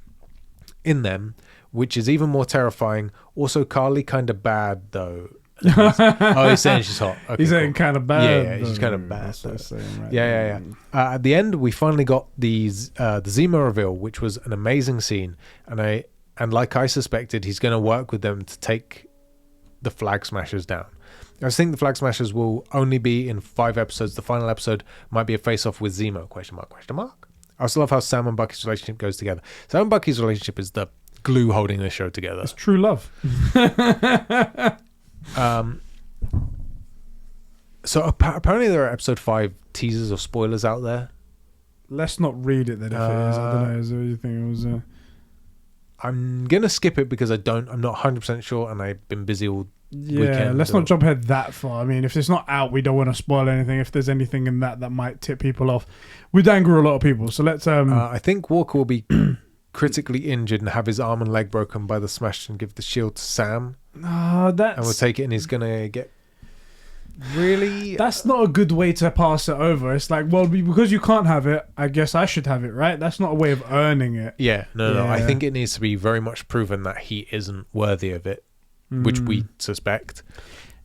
in them, which is even more terrifying. Also, Carly kind of bad though. He's saying she's hot. Okay, he's saying kind of bad. Yeah, she's kind of bad. That's what I'm saying, right? Yeah. At the end, we finally got the Zemo reveal, which was an amazing scene, and like I suspected, he's going to work with them to take the Flag Smashers down. I think the Flag Smashers will only be in 5 episodes. The final episode might be a face-off with Zemo, question mark. I also love how Sam and Bucky's relationship goes together. Sam and Bucky's relationship is the glue holding this show together. It's true love. So apparently there are episode 5 teasers or spoilers out there. Let's not read it then if it is. I don't know. Is there anything it was... I'm gonna skip it because I'm not 100% sure, and I've been busy all weekend. Let's not jump ahead that far. I mean, if it's not out, we don't want to spoil anything. If there's anything in that might tip people off, we'd anger a lot of people. So let's. I think Walker will be critically injured and have his arm and leg broken by the smash and give the shield to Sam. And we'll take it, and he's gonna get. Really? That's not a good way to pass it over. It's like, well, because you can't have it, I guess I should have it, right? That's not a way of earning it. Yeah, no. I think it needs to be very much proven that he isn't worthy of it, which we suspect.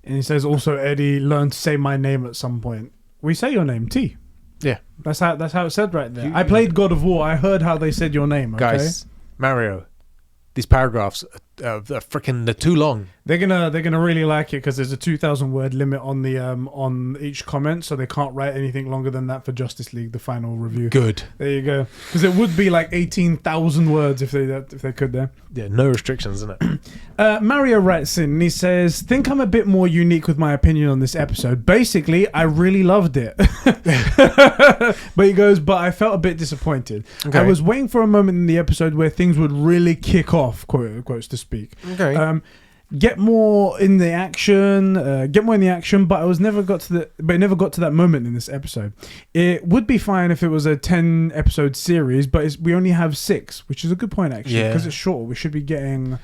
And he says also, Eddie learned to say my name at some point. We say your name, T. Yeah. That's how it said right there. I played God of War. I heard how they said your name, okay? Guys, Mario, these paragraphs they're too long. They're gonna really like it because there's a 2,000 word limit on the on each comment, so they can't write anything longer than that for Justice League, the final review. Good. There you go. Because it would be like 18,000 words if they could there. Yeah, no restrictions, isn't it? Mario writes in and he says, "Think I'm a bit more unique with my opinion on this episode. Basically, I really loved it." But he goes, "But I felt a bit disappointed. Okay. I was waiting for a moment in the episode where things would really kick off, quotes to speak. Okay. Get more in the action, but it never got to that moment in this episode. It would be fine if it was a 10 episode series, but we only have 6, which is a good point actually, because it's short. We should be getting,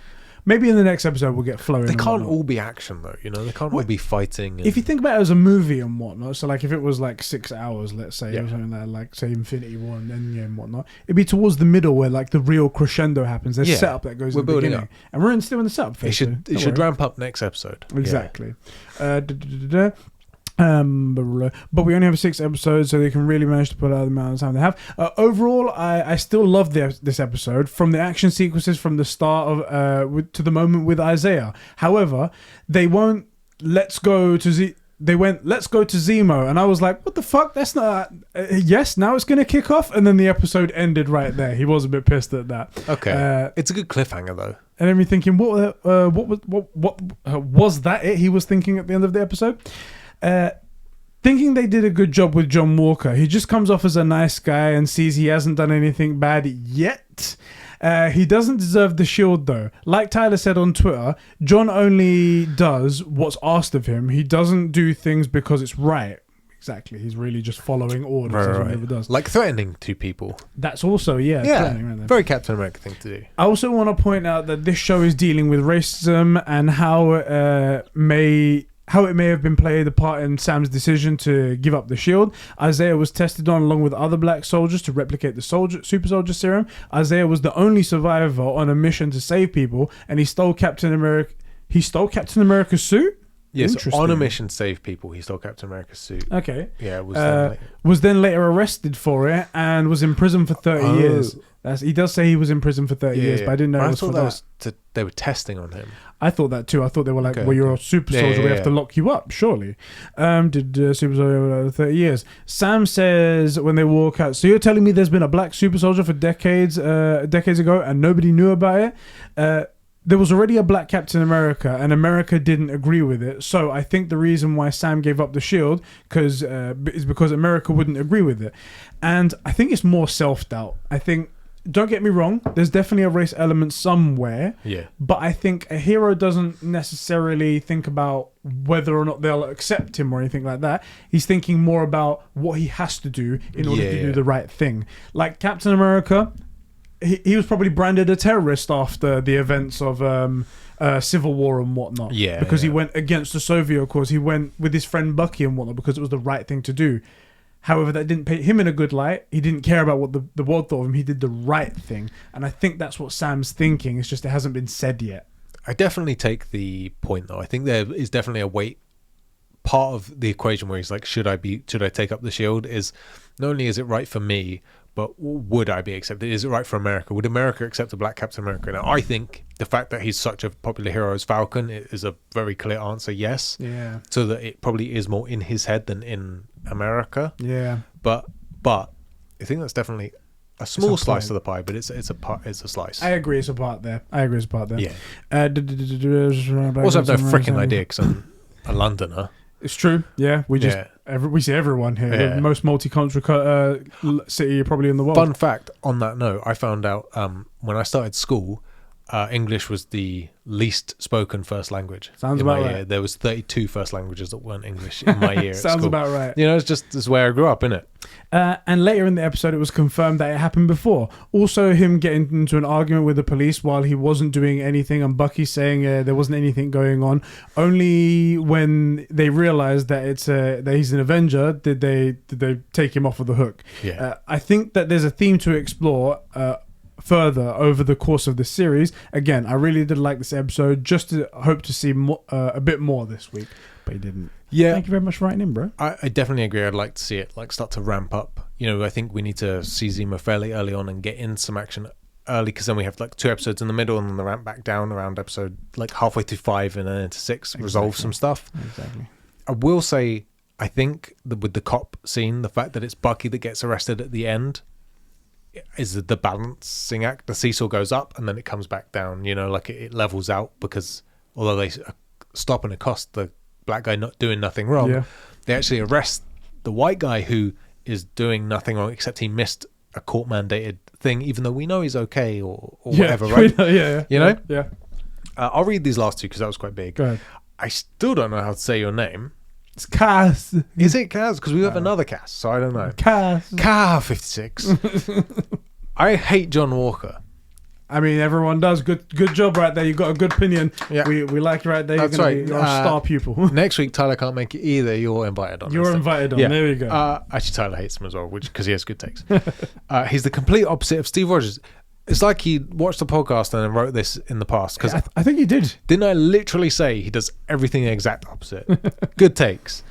maybe in the next episode we'll get flowing. They can't all be action though, you know. They can't all be fighting. If you think about it as a movie and whatnot, so like if it was like 6 hours, let's say, or something like say Infinity War and Endgame and whatnot, it'd be towards the middle where like the real crescendo happens. There's setup that goes in the beginning, up. And we're still in the setup phase. It should ramp up next episode. Exactly. But we only have 6 episodes, so they can really manage to put out the amount of time they have. Overall, I still love this episode, from the action sequences from the start of to the moment with Isaiah. However, they won't let's go to Zemo, and I was like, what the fuck? That's not yes, now it's gonna kick off, and then the episode ended right there. He was a bit pissed at that. Okay. It's a good cliffhanger though. And then me thinking, what was that? It he was thinking at the end of the episode. Thinking they did a good job with John Walker. He just comes off as a nice guy and sees he hasn't done anything bad yet. He doesn't deserve the shield though. Like Tyler said on Twitter, John only does what's asked of him. He doesn't do things because it's right. Exactly. He's really just following orders. That's what he ever does. Like threatening to people. That's also, threatening right there. Very Captain America thing to do. I also want to point out that this show is dealing with racism and how it may have been played a part in Sam's decision to give up the shield. Isaiah was tested on along with other black soldiers to replicate the super soldier serum. Isaiah was the only survivor on a mission to save people, and he stole Captain America's suit. Yes, on a mission to save people, he stole Captain America's suit. Okay. Yeah, was then later arrested for it and was in prison for 30 years. He does say he was in prison for 30 years, but I didn't know it was for that. They were testing on him. I thought that too. I thought they were like, you're a super soldier, we have to lock you up, surely. Did super soldier 30 years. Sam says when they walk out, so you're telling me there's been a black super soldier for decades ago and nobody knew about it? There was already a black Captain America, and America didn't agree with it. So I think the reason why Sam gave up the shield is because America wouldn't agree with it. And I think it's more self-doubt. I think, don't get me wrong, there's definitely a race element somewhere. Yeah. But I think a hero doesn't necessarily think about whether or not they'll accept him or anything like that. He's thinking more about what he has to do in order to do the right thing. Like Captain America... He was probably branded a terrorist after the events of Civil War and whatnot. Yeah. Because he went against the Soviet cause. He went with his friend Bucky and whatnot because it was the right thing to do. However, that didn't paint him in a good light. He didn't care about what the world thought of him. He did the right thing. And I think that's what Sam's thinking. It's just it hasn't been said yet. I definitely take the point, though. I think there is definitely a weight part of the equation where he's like, should I take up the shield? Is not only is it right for me, but would I be accepted? Is it right for America? Would America accept a black Captain America? Now, I think the fact that he's such a popular hero as Falcon is a very clear answer, yes. Yeah. So that it probably is more in his head than in America. Yeah. But I think that's definitely a small slice of the pie, but it's a slice. I agree, it's a part there. Yeah. Also, I have no freaking idea because I'm a Londoner. It's true. Yeah, we see everyone here. Yeah. The most multicultural city probably in the world. Fun fact on that note, I found out when I started school, English was the least spoken first language. Sounds about right. Year. There was 32 first languages that weren't English in my year. Sounds at school. About right. You know, it's where I grew up, innit? And later in the episode, it was confirmed that it happened before. Also, him getting into an argument with the police while he wasn't doing anything, and Bucky saying there wasn't anything going on. Only when they realized that that he's an Avenger did they take him off of the hook. Yeah. I think that there's a theme to explore further over the course of the series. Again, I really did like this episode. Just to hope to see a bit more this week, but he didn't. Yeah. Thank you very much for writing in, bro. I definitely agree. I'd like to see it start to ramp up. You know, I think we need to see Zemo fairly early on and get in some action early, because then we have 2 episodes in the middle and then the ramp back down around episode halfway through 5 and then into 6, resolve some stuff. Exactly. I will say, I think with the cop scene, the fact that it's Bucky that gets arrested at the end is the balancing act. The seesaw goes up and then it comes back down, you know, it levels out, because although they stop and accost the black guy not doing nothing wrong, they actually arrest the white guy who is doing nothing wrong, except he missed a court mandated thing, even though we know he's okay or whatever, right? You know? Yeah. I'll read these last 2 because that was quite big. Go ahead. I still don't know how to say your name. It's Cass. Is it Cass? Because we have another Cass, so I don't know. Cass. Car56. I hate John Walker. I mean, everyone does. Good job right there. You got a good opinion. Yeah. We like you right there. That's right. You're a star pupil. Next week, Tyler can't make it either. You're invited on. You're invited on. Yeah. There we go. Actually, Tyler hates him as well, because he has good takes. He's the complete opposite of Steve Rogers. It's like he watched the podcast and then wrote this in the past. Because I think he did. Didn't I literally say he does everything the exact opposite? Good takes.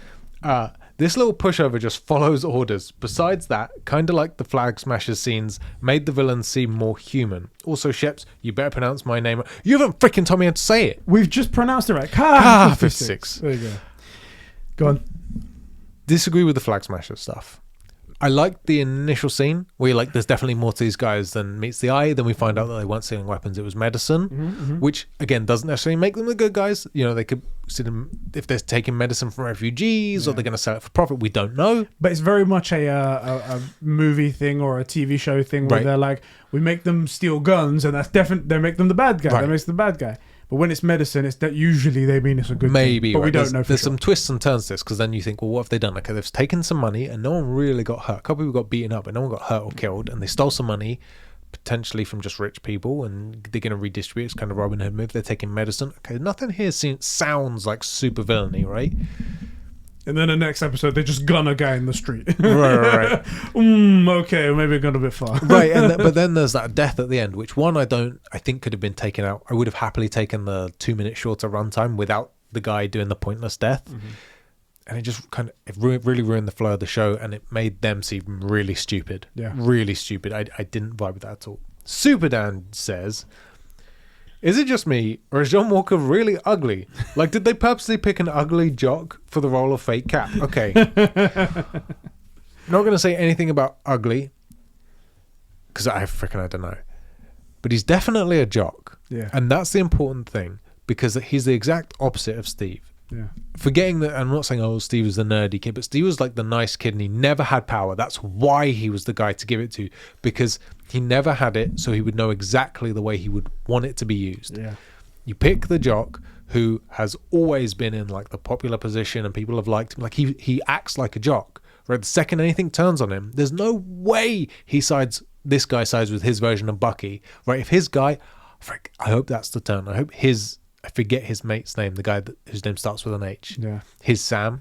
This little pushover just follows orders. Besides that, kind of like the Flag Smashers scenes, made the villains seem more human. Also, Sheps, you better pronounce my name. You haven't freaking told me how to say it. We've just pronounced it right. Car56. There you go. Go on. Disagree with the Flag Smashers stuff. I liked the initial scene where you're like, there's definitely more to these guys than meets the eye. Then we find out that they weren't selling weapons, it was medicine, which again doesn't necessarily make them the good guys. You know, they could see them if they're taking medicine from refugees or they're going to sell it for profit. We don't know. But it's very much a movie thing or a TV show thing where they're like, we make them steal guns, and that's definitely they make them the bad guy. That makes them the bad guy. But when it's medicine, it's that usually they mean it's a good Maybe, thing. But we don't know for There's sure. some twists and turns to this, because then you think, well, what have they done? Okay, they've taken some money and no one really got hurt. A couple people got beaten up, but no one got hurt or killed. And they stole some money, potentially from just rich people, and they're going to redistribute. It's kind of Robin Hood move. They're taking medicine. Okay, nothing here sounds like super villainy, right? And then the next episode, they just gun a guy in the street. Right. Okay, maybe gone a bit far. Right, but then there's that death at the end, which I think could have been taken out. I would have happily taken the 2-minute shorter runtime without the guy doing the pointless death. And it just really ruined the flow of the show, and it made them seem really stupid. Yeah. Really stupid. I didn't vibe with that at all. Super Dan says, is it just me, or is John Walker really ugly? Like, did they purposely pick an ugly jock for the role of fake Cap? Okay. Not going to say anything about ugly, because I don't know. But he's definitely a jock. Yeah. And that's the important thing, because he's the exact opposite of Steve. Yeah. Forgetting that, I'm not saying, oh, Steve was the nerdy kid, but Steve was like the nice kid and he never had power. That's why he was the guy to give it to, because he never had it, so he would know exactly the way he would want it to be used. Yeah. You pick the jock who has always been in like the popular position and people have liked him. Like he acts like a jock. Right? The second anything turns on him, there's no way this guy sides with his version of Bucky. Right? If his guy, I hope that's the turn. I hope I forget his mate's name, the guy whose name starts with an H. Yeah. His Sam.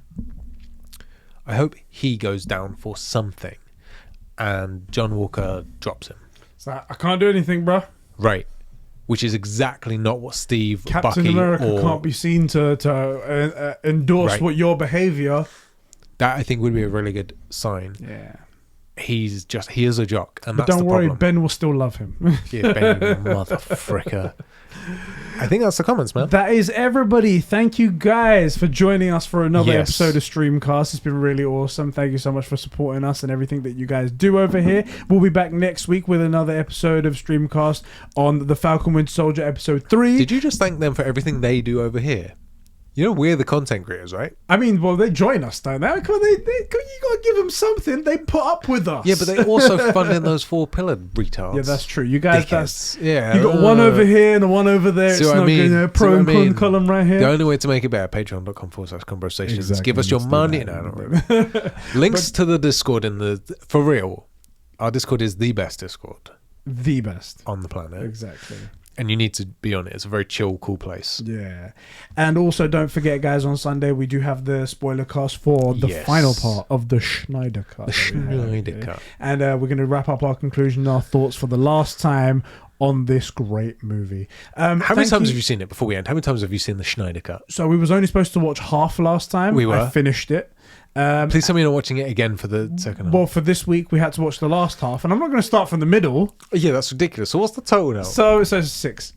I hope he goes down for something and John Walker drops him. It's like, I can't do anything, bro. Right. Which is exactly not what Steve, Captain Bucky, America can't be seen to endorse what your behavior. That I think would be a really good sign. Yeah. He is a jock, and but that's don't the worry, problem. Ben will still love him. Yeah, Ben, you motherfricker. I think that's the comments, man. That is everybody. Thank you guys for joining us for another episode of Streamcast. It's been really awesome. Thank you so much for supporting us and everything that you guys do over here. We'll be back next week with another episode of Streamcast on the Falcon Winter Soldier episode 3. Did you just thank them for everything they do over here? You know, we're the content creators, right? I mean, well, they join us, don't they? You got to give them something. They put up with us. Yeah, but they also fund in those 4-pillared retards. Yeah, that's true. You guys, you got one over here and one over there. See it's what not I mean? good. Pro and con column right here. The only way to make it better, patreon.com/conversations. Exactly. Give us your money. No. Links to the Discord for real. Our Discord is the best Discord. The best. On the planet. Exactly. And you need to be on it. It's a very chill, cool place. Yeah. And also, don't forget, guys, on Sunday, we do have the spoiler cast for the final part of the Schneider Cut. The Schneider Cut. And we're going to wrap up our conclusion and our thoughts for the last time on this great movie. How many times have you seen it before we end? How many times have you seen the Schneider Cut? So we was only supposed to watch half last time. We were. I finished it. Please tell me you're not watching it again for the second half. Well, for this week, we had to watch the last half, and I'm not going to start from the middle. Yeah, that's ridiculous. So what's the total now? So it says 6.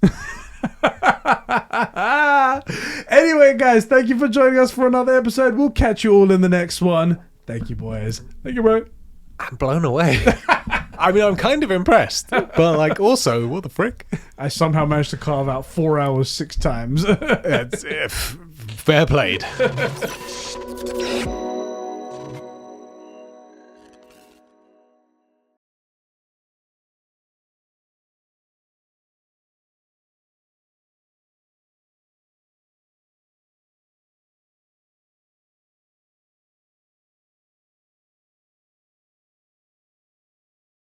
Anyway, guys, thank you for joining us for another episode. We'll catch you all in the next one. Thank you, boys. Thank you, bro. I'm blown away. I mean, I'm kind of impressed, but like, also, what the frick? I somehow managed to carve out 4 hours 6 times. Fair played.